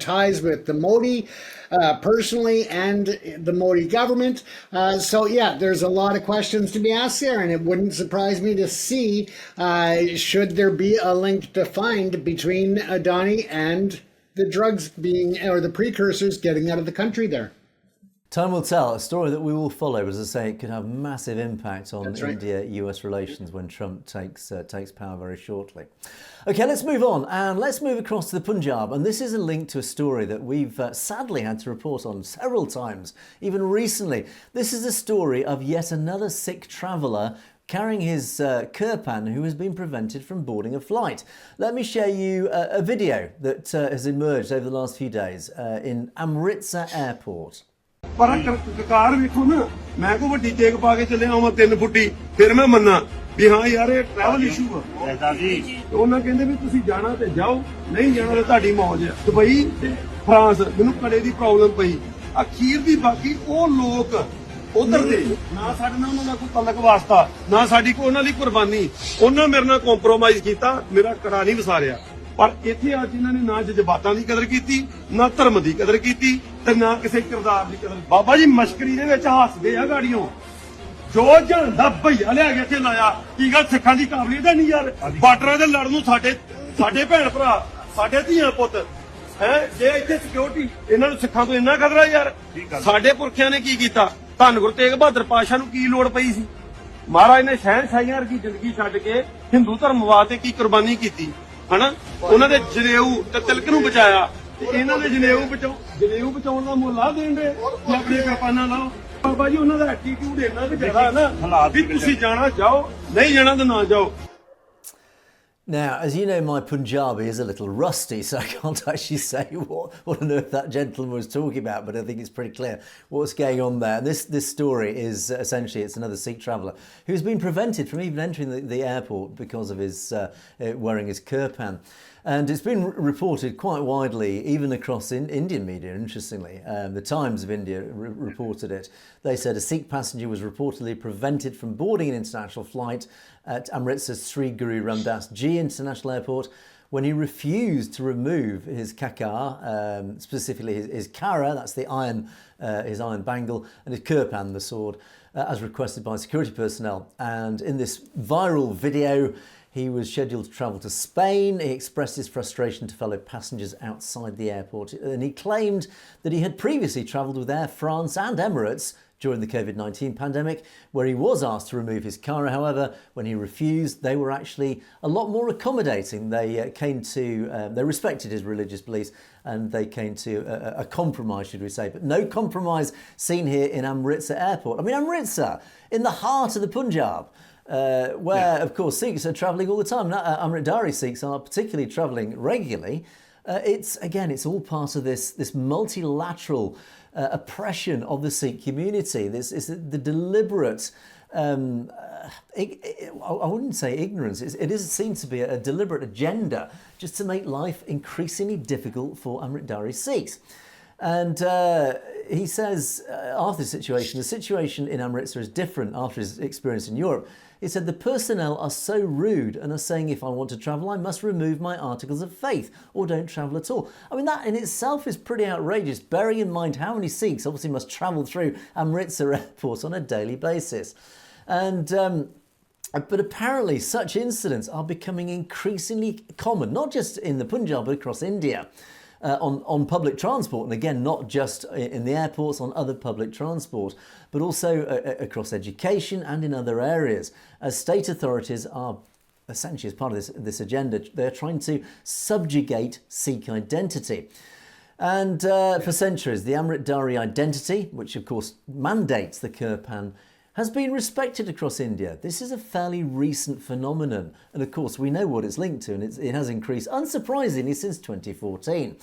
ties with the Modi personally and the Modi government. So yeah, there's a lot of questions to be asked there, and it wouldn't surprise me to see should there be a link to find between Adani and the drugs being, or the precursors getting out of the country there. Time will tell, a story that we will follow, but as I say, it could have massive impact on India-US relations when Trump takes power very shortly. Okay, let's move on and let's move across to the Punjab. And this is a link to a story that we've sadly had to report on several times, even recently. This is a story of yet another Sikh traveller carrying his Kirpan who has been prevented from boarding a flight. Let me share you a video that has emerged over the last few days in Amritsar airport. ਪਰ ਕਾਰ ਵੇਖੋ ਨਾ ਮੈਂ ਕੋ ਵੱਡੀ check ਪਾ ਕੇ ਚੱਲੇ ਆਵਾਂ 3 ਫੁੱਟੀ ਫਿਰ ਮੈਂ ਮੰਨਾਂ ਵੀ ਹਾਂ ਯਾਰ ਇਹ ਟਰੈਵਲ ਇਸ਼ੂ ਆ ਐਦਾਂ ਜੀ ਉਹਨਾਂ ਕਹਿੰਦੇ ਵੀ ਤੁਸੀਂ ਜਾਣਾ ਤੇ ਜਾਓ ਨਹੀਂ ਜਾਣਾ ਤੇ ਤੁਹਾਡੀ ਮੌਜ ਆ ਦੁਬਈ ਤੇ ਫਰਾਂਸ ਮੈਨੂੰ ਕੜੇ ਦੀ ਪ੍ਰੋਬਲਮ ਪਈ ਅਖੀਰ ਦੀ ਬਾਕੀ ਉਹ ਲੋਕ ਉਧਰ ਦੇ ਨਾ ਸਾਡੇ ਨਾਲ ਉਹਨਾਂ ਦਾ ਕੋਈ ਤਲਕ ਵਾਸਤਾ ਨਾ ਸਾਡੀ ਕੋਈ ਉਹਨਾਂ ਦੀ ਕੁਰਬਾਨੀ ਉਹਨਾਂ ਮੇਰੇ ਨਾਲ ਕੰਪਰੋਮਾਈਜ਼ ਕੀਤਾ ਮੇਰਾ ਕੜਾ ਨਹੀਂ ਵਿਸਾਰਿਆ ਪਰ ਇੱਥੇ ਅੱਜ ਇਹਨਾਂ ਨੇ ਨਾ ਜਜ਼ਬਾਤਾਂ ਦੀ ਕਦਰ ਕੀਤੀ ਨਾ ਧਰਮ ਦੀ ਕਦਰ ਕੀਤੀ ਤੇ ਨਾ ਕਿਸੇ ਕਿਰਦਾਰ ਦੀ ਕਦਰ ਬਾਬਾ ਜੀ ਮਸ਼ਕਰੀ ਦੇ ਵਿੱਚ ਹੱਸਦੇ ਆ ਗਾੜੀਆਂ ਜੋ ਜਾਂਦਾ ਭਈਆ ਲਿਆ ਕੇ ਇੱਥੇ ਲਾਇਆ ਕੀ ਗੱਲ ਸਿੱਖਾਂ ਦੀ ਕਾਬਲੀਅਤ ਨਹੀਂ ਯਾਰ ਬਾਰਡਰਾਂ ਦੇ ਲੜਨ ਨੂੰ ਸਾਡੇ ਭੈਣ ਭਰਾ ਸਾਡੇ ਧੀਆਂ ਪੁੱਤ ਹੈ ਜੇ ਇੱਥੇ ਸਿਕਿਉਰਿਟੀ ਇਹਨਾਂ ਨੂੰ ਸਿੱਖਾਂ ਤੋਂ ਇੰਨਾ ਖਤਰਾ ਯਾਰ ਸਾਡੇ ਪੁਰਖਿਆਂ ਨੇ ਕੀ ਕੀਤਾ ਧੰਨ ਗੁਰੂ ਤੇਗ ਬਹਾਦਰ ਪਾਤਸ਼ਾਹ ਨੂੰ ਕੀ ਲੋੜ ਪਈ ਸੀ ਮਹਾਰਾਜ ਨੇ ਸ਼ਹਿਨਸ਼ਾਹੀਆਂ ਵਰਗੀ ਜ਼ਿੰਦਗੀ ਛੱਡ ਕੇ ਹਿੰਦੂ ਧਰਮ ਵਾਸਤੇ ਕੀ ਕੁਰਬਾਨੀ ਕੀਤੀ ਹਨਾ ਉਹਨਾਂ ਦੇ ਜਨੇਊ ਤੇ ਤਿਲਕ ਨੂੰ ਬਚਾਇਆ ਤੇ ਇਹਨਾਂ ਦੇ ਜਨੇਊ ਬਚਾਉਣ ਦਾ ਮੁੱਲ ਆ ਦੇਣਗੇ ਆਪਣੇ ਕਿਰਪਾਨਾਂ ਲਾਓ ਬਾਬਾ ਜੀ ਉਹਨਾਂ ਦਾ ਐਟੀਟਿਊਡ ਇੰਨਾ ਕਿ ਜ਼ਿਆਦਾ ਨਾ ਵੀ ਤੁਸੀਂ ਜਾਣਾ ਜਾਓ ਨਹੀਂ ਜਾਣਾ ਤਾਂ ਨਾ ਜਾਓ Now, as you know, my Punjabi is a little rusty, so I can't actually say what on earth that gentleman was talking about, but I think it's pretty clear what's going on there. And this story is essentially, it's another Sikh traveller who's been prevented from even entering the airport because of his wearing his kirpan. And it's been reported quite widely, even across Indian media, interestingly. The Times of India reported it. They said a Sikh passenger was reportedly prevented from boarding an international flight at Amritsar's Sri Guru Ramdas Ji International Airport when he refused to remove his kakar, specifically his kara, that's the his iron bangle, and his kirpan, the sword, as requested by security personnel. And in this viral video, he was scheduled to travel to Spain. He expressed his frustration to fellow passengers outside the airport, and he claimed that he had previously travelled with Air France and Emirates during the COVID-19 pandemic, where he was asked to remove his kara. However, when he refused, they were actually a lot more accommodating. They respected his religious beliefs, and they came to a compromise, should we say. But no compromise seen here in Amritsar airport. I mean, Amritsar, in the heart of the Punjab, where, of course, Sikhs are travelling all the time. Amritdhari Sikhs are particularly travelling regularly. It's all part of this multilateral oppression of the Sikh community. This is the deliberate, I wouldn't say ignorance, it seems to be a deliberate agenda just to make life increasingly difficult for Amritdhari Sikhs. And he says, after the situation in Amritsar is different after his experience in Europe. He said, the personnel are so rude and are saying if I want to travel, I must remove my articles of faith or don't travel at all. I mean, that in itself is pretty outrageous, bearing in mind how many Sikhs obviously must travel through Amritsar airport on a daily basis. And but apparently such incidents are becoming increasingly common, not just in the Punjab, but across India. On public transport, and again, not just in the airports, on other public transport, but also across education and in other areas. As state authorities are essentially, as part of this agenda, they're trying to subjugate Sikh identity. And for centuries, the Amritdhari identity, which of course mandates the Kirpan, has been respected across India. This is a fairly recent phenomenon. And of course, we know what it's linked to, and it has increased, unsurprisingly, since 2014.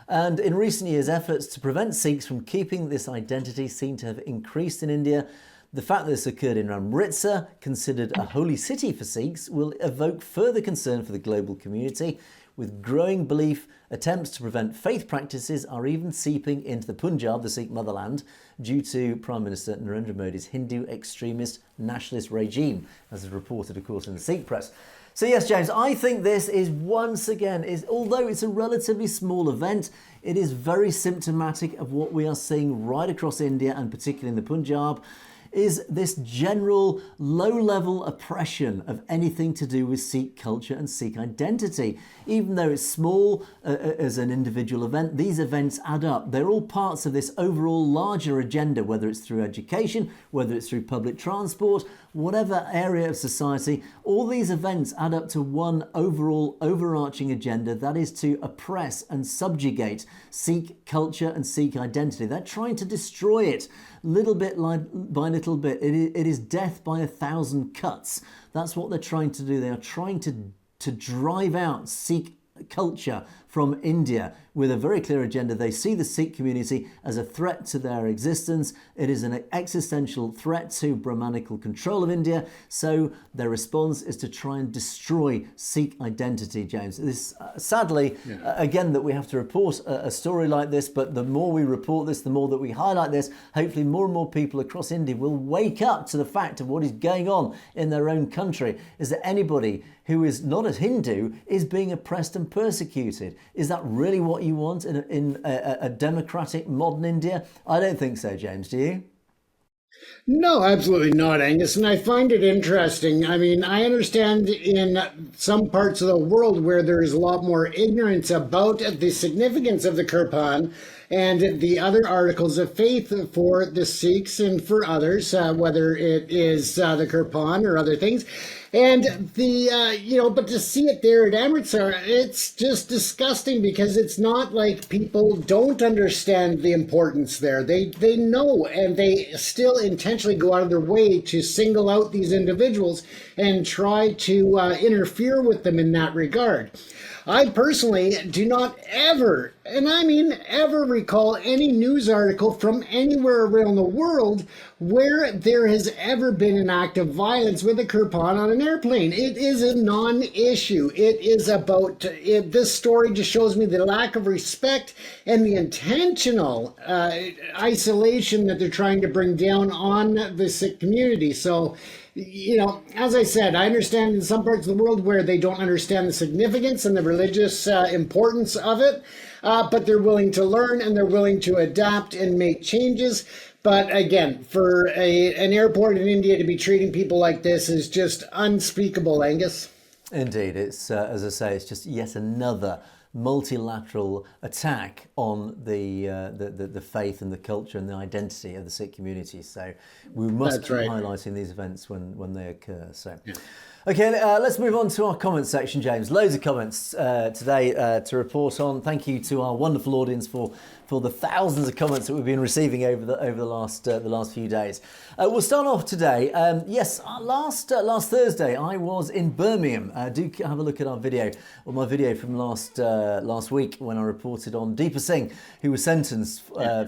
And in recent years, efforts to prevent Sikhs from keeping this identity seem to have increased in India. The fact that this occurred in Amritsar, considered a holy city for Sikhs, will evoke further concern for the global community. With growing belief, attempts to prevent faith practices are even seeping into the Punjab, the Sikh motherland, due to Prime Minister Narendra Modi's Hindu extremist nationalist regime, as is reported, of course, in the Sikh press. So yes, James, I think this is once again, although it's a relatively small event, it is very symptomatic of what we are seeing right across India and particularly in the Punjab. is this general low-level oppression of anything to do with Sikh culture and Sikh identity. Even though it's small as an individual event, these events add up. They're all parts of this overall larger agenda, whether it's through education, whether it's through public transport, whatever area of society. All these events add up to one overall overarching agenda, that is to oppress and subjugate Sikh culture and Sikh identity. They're trying to destroy it little bit by little bit. It is death by 1,000 cuts. That's what they're trying to do. They are trying to drive out Sikh culture from India with a very clear agenda. They see the Sikh community as a threat to their existence. It is an existential threat to Brahmanical control of India. So their response is to try and destroy Sikh identity, James. This, sadly, again, that we have to report a story like this, but the more we report this, the more that we highlight this, hopefully more and more people across India will wake up to the fact of what is going on in their own country. Is that anybody who is not a Hindu is being oppressed and persecuted? Is that really what you want in a democratic modern India? I don't think so, James. Do you? No, absolutely not, Angus. And I find it interesting. I mean, I understand in some parts of the world where there is a lot more ignorance about the significance of the Kirpan and the other articles of faith for the Sikhs and for others, whether it is the Kirpan or other things. And but to see it there at Amritsar, it's just disgusting because it's not like people don't understand the importance there. They know, and they still intentionally go out of their way to single out these individuals and try to interfere with them in that regard. I personally do not ever, and I mean ever, recall any news article from anywhere around the world where there has ever been an act of violence with a Kirpan on an airplane. It is a non-issue. It is about, this story just shows me the lack of respect and the intentional isolation that they're trying to bring down on the Sikh community. So, as I said, I understand in some parts of the world where they don't understand the significance and the religious importance of it, but they're willing to learn and they're willing to adapt and make changes. But again, for an airport in India to be treating people like this is just unspeakable, Angus. Indeed, it's as I say, it's just yet another multilateral attack on the faith and the culture and the identity of the Sikh community. So we must keep highlighting these events when they occur. So. Yeah. Okay, let's move on to our comment section, James. Loads of comments today to report on. Thank you to our wonderful audience for the thousands of comments that we've been receiving over the last few days. We'll start off today. Yes, last Thursday I was in Birmingham. Do have a look at our video, or my video from last week when I reported on Deepa Singh, who was sentenced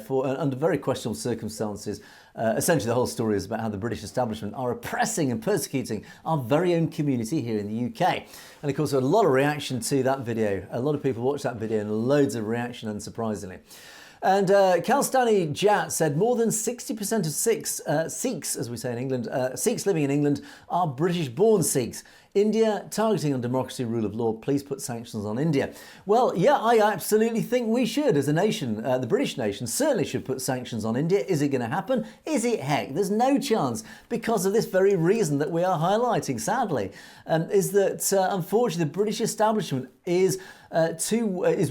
for under very questionable circumstances. Essentially, the whole story is about how the British establishment are oppressing and persecuting our very own community here in the UK. And of course, there was a lot of reaction to that video. A lot of people watched that video and loads of reaction, unsurprisingly. And Khalistani Jat said more than 60% of Sikhs, as we say in England, Sikhs living in England are British-born Sikhs. India targeting on democracy, rule of law. Please put sanctions on India. Well, yeah, I absolutely think we should, as a nation. The British nation certainly should put sanctions on India. Is it going to happen? Is it? Heck, there's no chance, because of this very reason that we are highlighting, sadly, is that unfortunately the British establishment is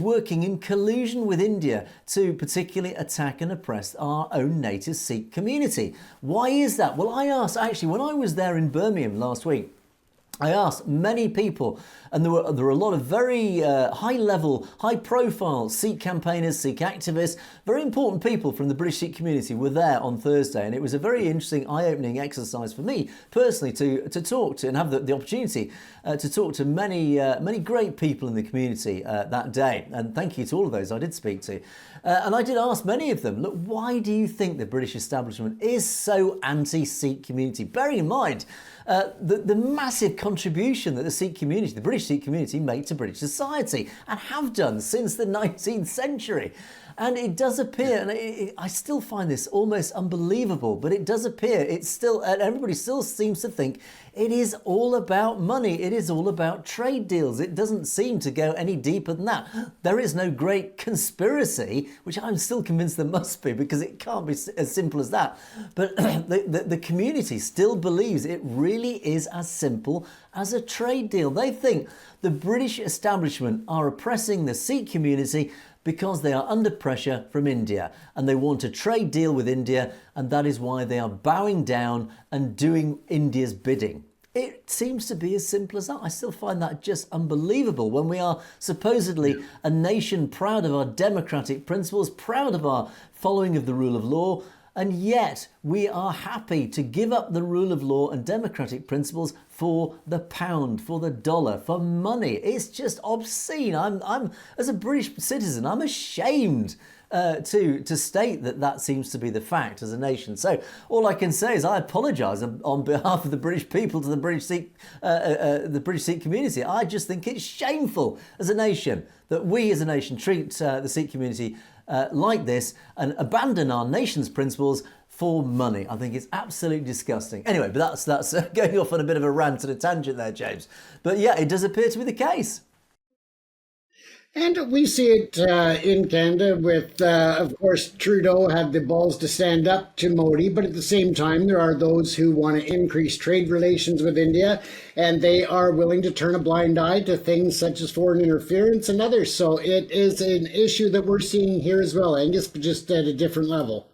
working in collusion with India to particularly attack and oppress our own native Sikh community. Why is that? Well, I asked, actually, when I was there in Birmingham last week, I asked many people, and there were a lot of very high-level, high-profile Sikh campaigners, Sikh activists, very important people from the British Sikh community were there on Thursday, and it was a very interesting, eye-opening exercise for me personally to talk to and have the opportunity to talk to many great people in the community that day. And thank you to all of those I did speak to. And I did ask many of them, look, why do you think the British establishment is so anti-Sikh community? Bearing in mind the massive contribution that the British Sikh community make to British society and have done since the 19th century. And it does appear, and I still find this almost unbelievable, but it does appear it's still, and everybody still seems to think it is all about money. It is all about trade deals. It doesn't seem to go any deeper than that. There is no great conspiracy, which I'm still convinced there must be, because it can't be as simple as that. But the community still believes it really is as simple as a trade deal. They think the British establishment are oppressing the Sikh community because they are under pressure from India and they want a trade deal with India, and that is why they are bowing down and doing India's bidding. It seems to be as simple as that. I still find that just unbelievable when we are supposedly a nation proud of our democratic principles, proud of our following of the rule of law, and yet we are happy to give up the rule of law and democratic principles for the pound, for the dollar, for money. It's just obscene. I'm as a British citizen, I'm ashamed to state that seems to be the fact as a nation. So all I can say is I apologise on behalf of the British people to the British Sikh community. I just think it's shameful as a nation that we as a nation treat the Sikh community like this and abandon our nation's principles for money. I think it's absolutely disgusting. Anyway, but that's going off on a bit of a rant and a tangent there, James. But yeah, it does appear to be the case. And we see it in Canada with, of course, Trudeau had the balls to stand up to Modi, but at the same time, there are those who want to increase trade relations with India, and they are willing to turn a blind eye to things such as foreign interference and others. So it is an issue that we're seeing here as well, Angus, but just at a different level.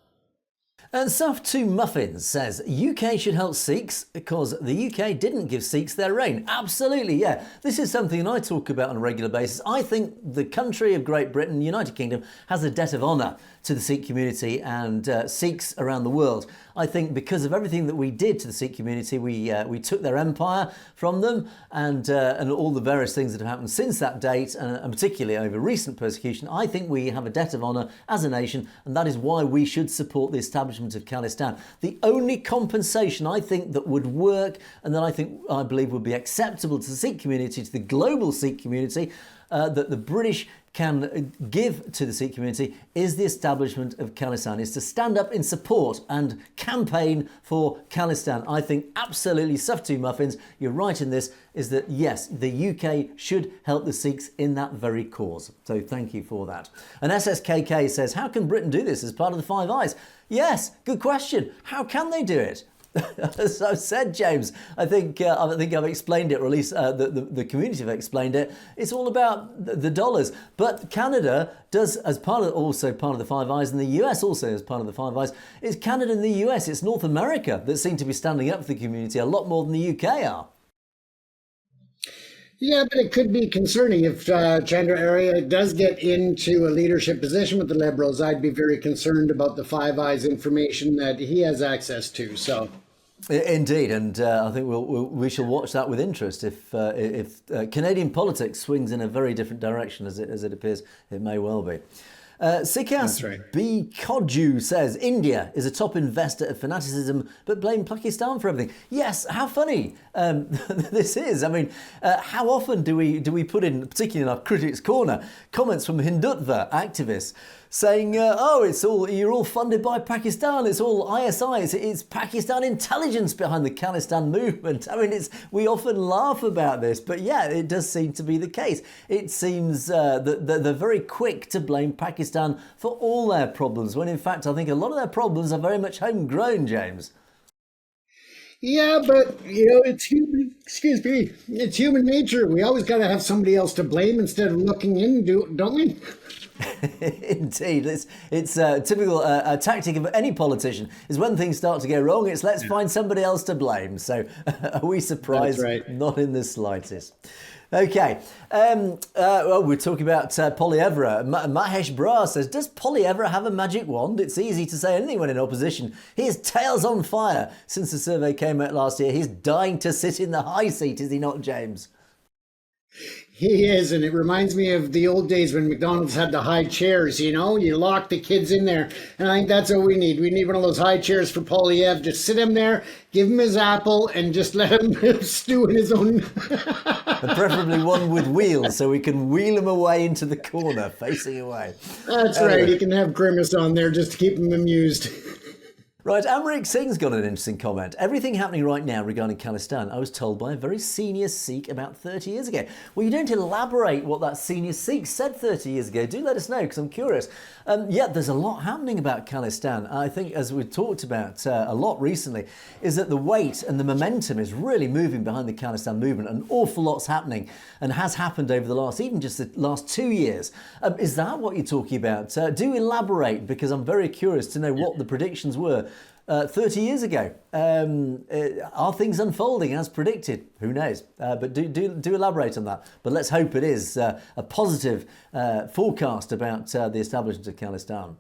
And Soft 2 Muffins says, UK should help Sikhs because the UK didn't give Sikhs their reign. Absolutely, yeah. This is something I talk about on a regular basis. I think the country of Great Britain, United Kingdom, has a debt of honour to the Sikh community and Sikhs around the world. I think because of everything that we did to the Sikh community, we took their empire from them and all the various things that have happened since that date, and particularly over recent persecution. I think we have a debt of honour as a nation, and that is why we should support the establishment of Khalistan. The only compensation I think that would work and that I believe would be acceptable to the Sikh community, to the global Sikh community, that the British can give to the Sikh community is the establishment of Khalistan, is to stand up in support and campaign for Khalistan. I think absolutely, Soft 2 Muffins, you're right in this, is that yes, the UK should help the Sikhs in that very cause. So thank you for that. And SSKK says, how can Britain do this as part of the Five Eyes? Yes, good question. How can they do it? As I've said, James, I think I've explained it, or at least the community have explained it. It's all about the dollars. But Canada does, as also part of the Five Eyes, and the US also as part of the Five Eyes. It's Canada and the US, it's North America that seem to be standing up for the community a lot more than the UK are. Yeah, but it could be concerning if Chandra Arya does get into a leadership position with the Liberals. I'd be very concerned about the Five Eyes information that he has access to. So, indeed, and I think we shall watch that with interest if Canadian politics swings in a very different direction, as it appears it may well be. Sikhs B. Kodju says, India is a top investor of fanaticism, but blame Pakistan for everything. Yes, how funny this is. I mean, how often do we put in, particularly in our Critics' Corner, comments from Hindutva activists saying, you're all funded by Pakistan, it's all ISI, it's Pakistan intelligence behind the Khalistan movement. I mean, we often laugh about this, but yeah, it does seem to be the case. It seems that they're very quick to blame Pakistan for all their problems, when in fact I think a lot of their problems are very much homegrown, James. Yeah, but, it's human, it's human nature. We always got to have somebody else to blame instead of looking in, don't we? Indeed, it's a typical tactic of any politician is when things start to go wrong, it's let's find somebody else to blame. So are we surprised? That's right. Not in the slightest. Okay, we're talking about Poilievre. Mahesh Bra says, does Poilievre have a magic wand? It's easy to say anything when in opposition. His tail's on fire. Since the survey came out last year, he's dying to sit in the high seat, is he not, James? He is, and it reminds me of the old days when McDonald's had the high chairs, you know? You lock the kids in there, and I think that's what we need. We need one of those high chairs for Polyev. Just sit him there, give him his apple, and just let him stew in his own... And preferably one with wheels, so we can wheel him away into the corner, facing away. That's right, he can have Grimace on there just to keep him amused. Right, Amrik Singh's got an interesting comment. Everything happening right now regarding Khalistan, I was told by a very senior Sikh about 30 years ago. Well, you don't elaborate what that senior Sikh said 30 years ago. Do let us know, because I'm curious. Yeah, there's a lot happening about Khalistan. I think, as we've talked about a lot recently, is that the weight and the momentum is really moving behind the Khalistan movement. An awful lot's happening and has happened over the last, even just the last 2 years. Is that what you're talking about? Do elaborate, because I'm very curious to know what the predictions were 30 years ago. Are things unfolding as predicted? Who knows? But do elaborate on that. But let's hope it is a positive forecast about the establishment of Khalistan.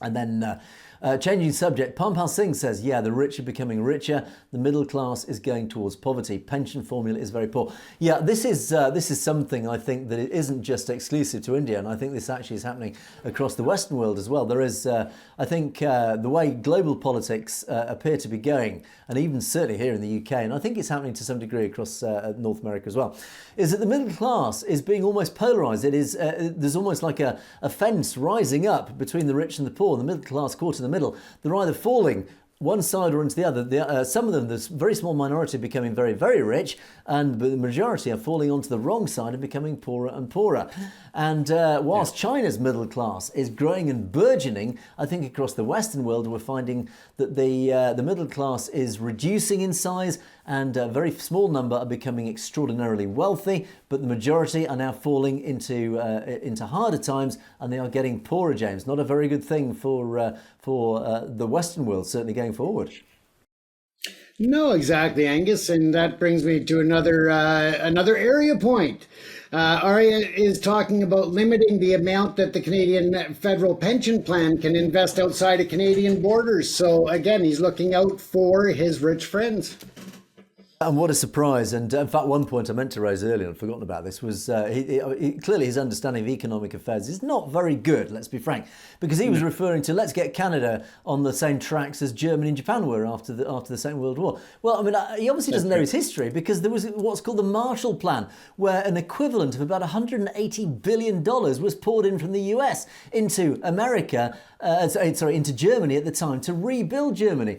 And then changing subject, Pampal Singh says, yeah, the rich are becoming richer. The middle class is going towards poverty. Pension formula is very poor. Yeah, this is something I think that it isn't just exclusive to India. And I think this actually is happening across the Western world as well. There is, I think, the way global politics appear to be going, and even certainly here in the UK, and I think it's happening to some degree across North America as well, is that the middle class is being almost polarised. It is, there's almost like a fence rising up between the rich and the poor. The middle class caught in the middle. They're either falling one side or into the other. Some of them, there's a very small minority becoming very, very rich, and the majority are falling onto the wrong side and becoming poorer and poorer. And whilst China's middle class is growing and burgeoning, I think across the Western world we're finding that the middle class is reducing in size, and a very small number are becoming extraordinarily wealthy, but the majority are now falling into harder times, and they are getting poorer, James. Not a very good thing for the Western world, certainly going forward. No, exactly, Angus, and that brings me to another area point. Arya is talking about limiting the amount that the Canadian federal pension plan can invest outside of Canadian borders. So again, he's looking out for his rich friends. And what a surprise. And in fact, one point I meant to raise earlier and forgotten about this was clearly his understanding of economic affairs is not very good, let's be frank, because he was referring to let's get Canada on the same tracks as Germany and Japan were after the Second World War. Well, I mean, he obviously doesn't know his history, because there was what's called the Marshall Plan, where an equivalent of about $180 billion was poured in from the US into America, into Germany at the time to rebuild Germany.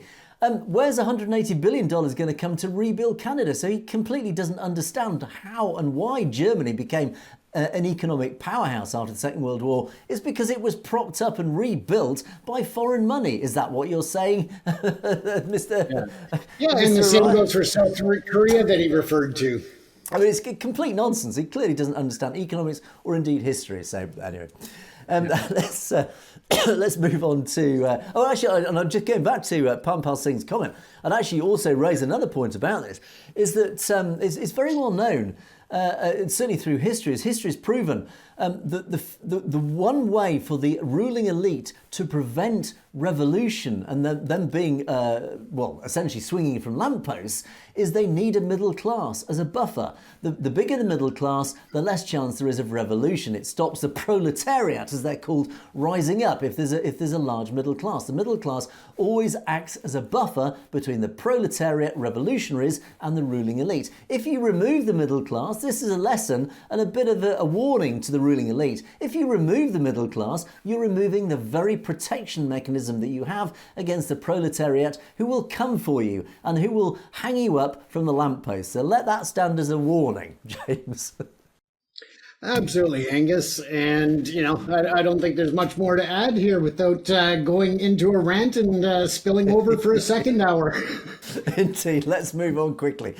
Where's $180 billion going to come to rebuild Canada? So he completely doesn't understand how and why Germany became an economic powerhouse after the Second World War. Is because it was propped up and rebuilt by foreign money. Is that what you're saying, Mr. Yeah, and the same goes for South Korea that he referred to. I mean, it's complete nonsense. He clearly doesn't understand economics or indeed history. So anyway, let's move on to... and I'm just going back to Pampal Singh's comment. And actually also raise another point about this, is that it's very well known, certainly through history, as history has proven, that the one way for the ruling elite to prevent revolution and them being, essentially swinging from lampposts, is they need a middle class as a buffer. The bigger the middle class, the less chance there is of revolution. It stops the proletariat, as they're called, rising up if there's a large middle class. The middle class always acts as a buffer between the proletariat revolutionaries and the ruling elite. If you remove the middle class, this is a lesson and a bit of a warning to the ruling elite. If you remove the middle class, you're removing the very protection mechanism that you have against the proletariat, who will come for you and who will hang you up from the lamppost. So let that stand as a warning, James. Absolutely, Angus. And, I don't think there's much more to add here without going into a rant and spilling over for a second hour. Indeed. Let's move on quickly.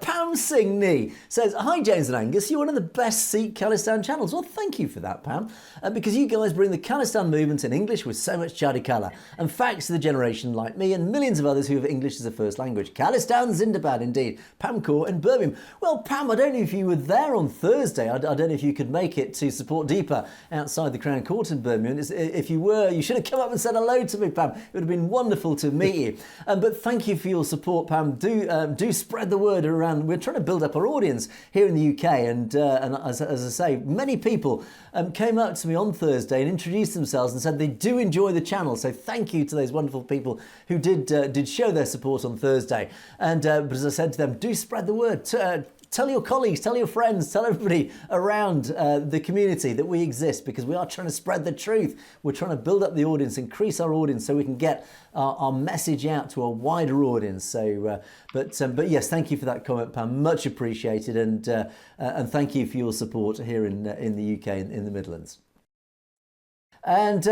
Pam Singh Nee says, hi, James and Angus. You're one of the best Sikh Khalistan channels. Well, thank you for that, Pam, because you guys bring the Khalistan movement in English with so much chadikala and facts to the generation like me and millions of others who have English as a first language. Khalistan Zindabad, indeed. Pam Kaur in Birmingham. Well, Pam, I don't know if you were there on Thursday. I don't know if if you could make it to support Deepa outside the Crown Court in Birmingham. If you were, you should have come up and said hello to me, Pam. It would have been wonderful to meet you. But thank you for your support, Pam. Do spread the word around. We're trying to build up our audience here in the UK, and as I say, many people came up to me on Thursday and introduced themselves and said they do enjoy the channel. So thank you to those wonderful people who did show their support on Thursday. And but as I said to them, do spread the word. Tell your colleagues, tell your friends, tell everybody around the community that we exist, because we are trying to spread the truth. We're trying to build up the audience, increase our audience so we can get our message out to a wider audience. So, but yes, thank you for that comment, Pam. Much appreciated, and thank you for your support here in the UK, in the Midlands. And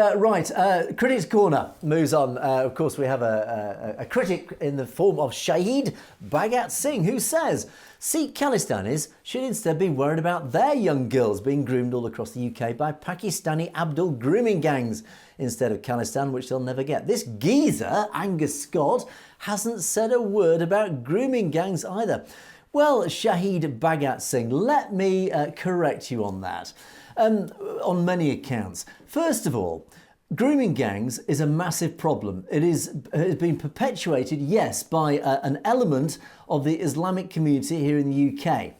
Critics Corner moves on. Of course, we have a critic in the form of Shahid Bhagat Singh, who says Sikh Khalistanis should instead be worried about their young girls being groomed all across the UK by Pakistani Abdul grooming gangs instead of Khalistan, which they'll never get. This geezer, Angus Scott, hasn't said a word about grooming gangs either. Well, Shahid Bhagat Singh, let me correct you on that. On many accounts. First of all, grooming gangs is a massive problem. It has been perpetuated, yes, by an element of the Islamic community here in the UK.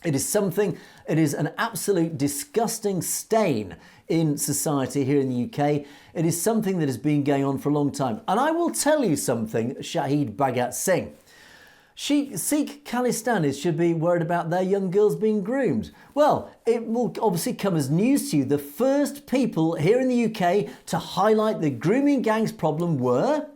It is an absolute disgusting stain in society here in the UK. It is something that has been going on for a long time. And I will tell you something, Shahid Bhagat Singh. Sikh Khalistanis should be worried about their young girls being groomed. Well, it will obviously come as news to you. The first people here in the UK to highlight the grooming gangs problem were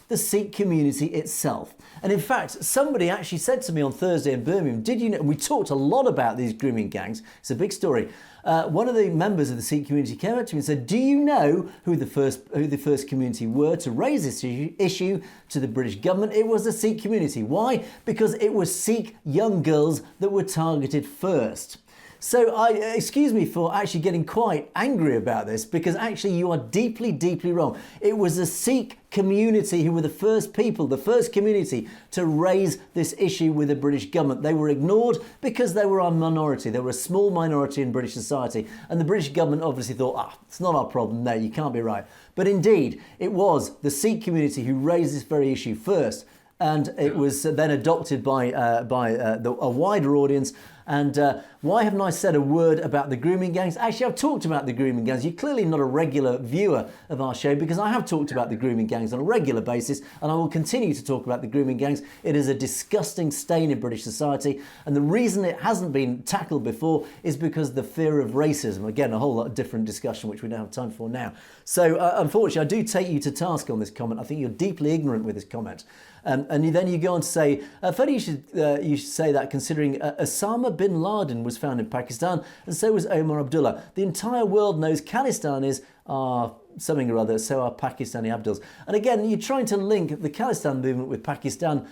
the Sikh community itself. And in fact, somebody actually said to me on Thursday in Birmingham, did you know, we talked a lot about these grooming gangs. It's a big story. One of the members of the Sikh community came up to me and said, do you know who the first community were to raise this issue to the British government? It was the Sikh community. Why? Because it was Sikh young girls that were targeted first. So excuse me for actually getting quite angry about this, because actually you are deeply, deeply wrong. It was the Sikh community who were the first people, the first community to raise this issue with the British government. They were ignored because they were a minority. They were a small minority in British society. And the British government obviously thought, it's not our problem. No, you can't be right. But indeed, it was the Sikh community who raised this very issue first. And it was then adopted by a wider audience. And why haven't I said a word about the grooming gangs? Actually, I've talked about the grooming gangs. You're clearly not a regular viewer of our show, because I have talked about the grooming gangs on a regular basis, and I will continue to talk about the grooming gangs. It is a disgusting stain in British society, and the reason it hasn't been tackled before is because the fear of racism. Again, a whole lot of different discussion, which we don't have time for now. So, unfortunately, I do take you to task on this comment. I think you're deeply ignorant with this comment. And then you go on to say, funny you should say that, considering Osama bin Laden was found in Pakistan, and so was Omar Abdullah. The entire world knows Khalistanis are something or other, so are Pakistani Abduls. And again, you're trying to link the Khalistan movement with Pakistan.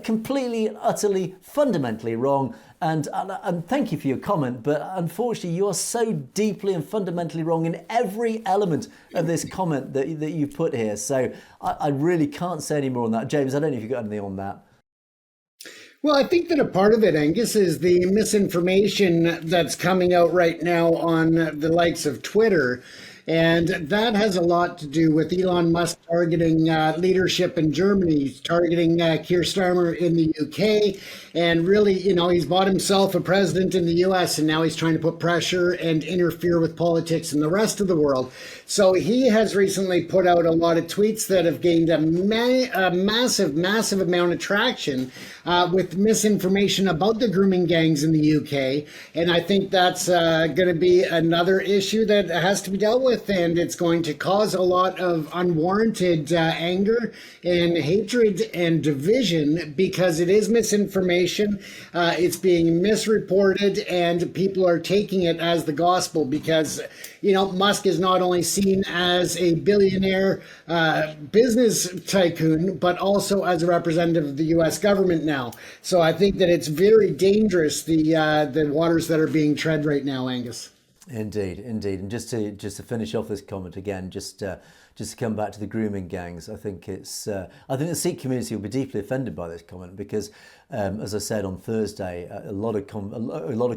Completely, utterly, fundamentally wrong. And thank you for your comment, but unfortunately you are so deeply and fundamentally wrong in every element of this comment that you put here. So I really can't say any more on that. James, I don't know if you've got anything on that. Well, I think that a part of it, Angus, is the misinformation that's coming out right now on the likes of Twitter. And that has a lot to do with Elon Musk targeting leadership in Germany, targeting Keir Starmer in the UK. And really, he's bought himself a president in the US, and now he's trying to put pressure and interfere with politics in the rest of the world. So he has recently put out a lot of tweets that have gained a massive amount of traction with misinformation about the grooming gangs in the UK. And I think that's going to be another issue that has to be dealt with. And it's going to cause a lot of unwarranted anger and hatred and division, because it is misinformation. It's being misreported, and people are taking it as the gospel, because Musk is not only seen as a billionaire business tycoon, but also as a representative of the U.S. government now. So I think that it's very dangerous, the waters that are being tread right now, Angus. Indeed. And just to finish off this comment again, just just to come back to the grooming gangs, I think the Sikh community will be deeply offended by this comment because, as I said on Thursday, a lot of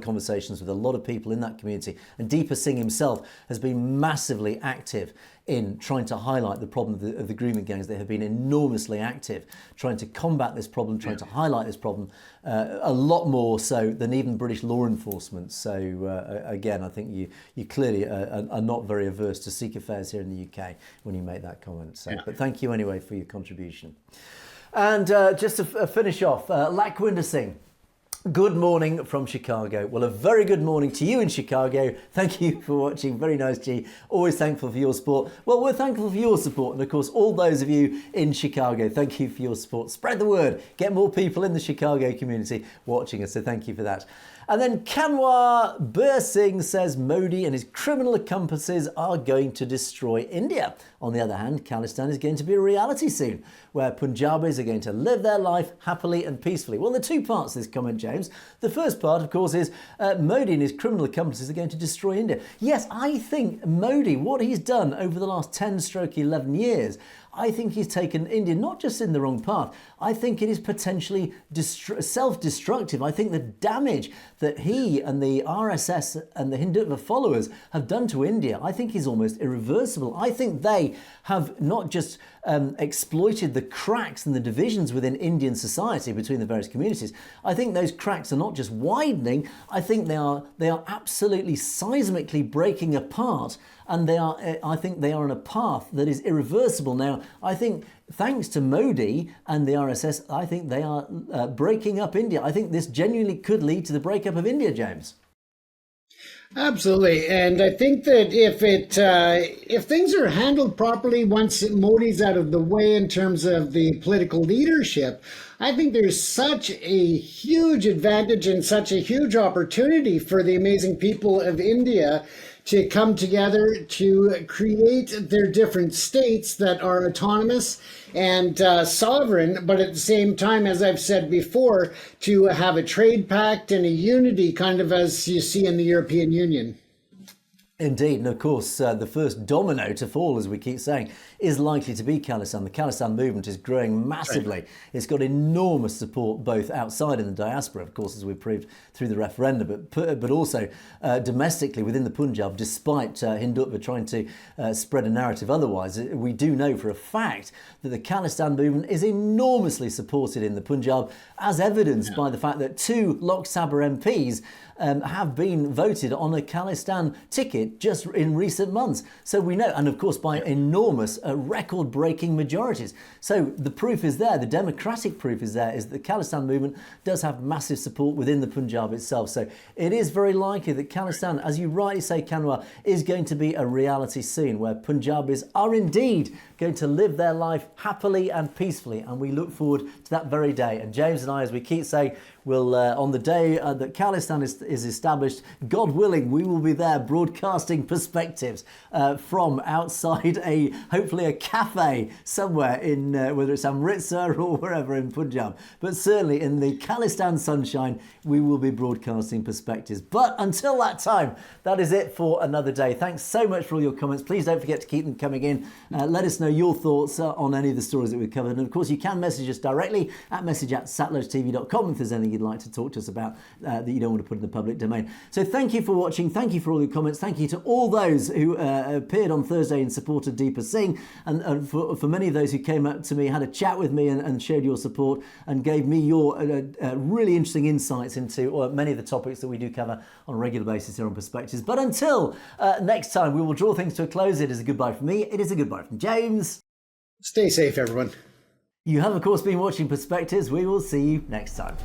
conversations with a lot of people in that community, and Deepa Singh himself has been massively active in trying to highlight the problem of the grooming gangs. They have been enormously active trying to combat this problem, trying to highlight this problem, a lot more so than even British law enforcement. So again, I think you clearly are not very averse to Sikh affairs here in the UK when you make that comment. So, but thank you anyway for your contribution. And just to finish off, Lakwinder Singh. Good morning from Chicago. Well, a very good morning to you in Chicago. Thank you for watching. Very nice, G. Always thankful for your support. Well, we're thankful for your support. And of course, all those of you in Chicago, thank you for your support. Spread the word. Get more people in the Chicago community watching us. So thank you for that. And then Kanwar Bir Singh says Modi and his criminal accomplices are going to destroy India. On the other hand, Khalistan is going to be a reality soon, where Punjabis are going to live their life happily and peacefully. Well, there are two parts to this comment, James. The first part, of course, is Modi and his criminal accomplices are going to destroy India. Yes, I think Modi, what he's done over the last 10-11 years, I think he's taken India not just in the wrong path. I think it is potentially self-destructive. I think the damage that he and the RSS and the Hindutva followers have done to India, I think is almost irreversible. I think they have not just exploited the cracks and the divisions within Indian society between the various communities. I think those cracks are not just widening. I think they are absolutely seismically breaking apart. And I think they are on a path that is irreversible. Now, I think thanks to Modi and the RSS, I think they are breaking up India. I think this genuinely could lead to the breakup of India, James. Absolutely, and I think that if things are handled properly once Modi's out of the way in terms of the political leadership, I think there's such a huge advantage and such a huge opportunity for the amazing people of India to come together to create their different states that are autonomous and sovereign, but at the same time, as I've said before, to have a trade pact and a unity kind of as you see in the European Union. Indeed, and of course, the first domino to fall, as we keep saying, is likely to be Khalistan. The Khalistan movement is growing massively. Right. It's got enormous support both outside in the diaspora, of course, as we proved through the referendum, but also domestically within the Punjab, despite Hindutva trying to spread a narrative otherwise. We do know for a fact that the Khalistan movement is enormously supported in the Punjab, as evidenced by the fact that 2 Lok Sabha MPs have been voted on a Khalistan ticket just in recent months. So we know, and of course by enormous record-breaking majorities. So the proof is there, the democratic proof is there, is that the Khalistan movement does have massive support within the Punjab itself. So it is very likely that Khalistan, as you rightly say, Kanwar, is going to be a reality soon, where Punjabis are indeed going to live their life happily and peacefully. And we look forward to that very day. And James and I, as we keep saying, will on the day that Khalistan is established, God willing, we will be there broadcasting perspectives from outside hopefully a cafe somewhere in whether it's Amritsar or wherever in Punjab. But certainly in the Khalistan sunshine, we will be broadcasting perspectives. But until that time, that is it for another day. Thanks so much for all your comments. Please don't forget to keep them coming in. Let us know your thoughts on any of the stories that we've covered. And of course, you can message us directly at message@satellitetv.com if there's anything you'd like to talk to us about that you don't want to put in the public domain. So thank you for watching. Thank you for all your comments. Thank you to all those who appeared on Thursday in support of Deepa Singh, and for many of those who came up to me, had a chat with me and showed your support and gave me your really interesting insights into many of the topics that we do cover on a regular basis here on Perspectives. But until next time, we will draw things to a close. It is a goodbye from me. It is a goodbye from James. Stay safe, everyone. You have, of course, been watching Perspectives. We will see you next time.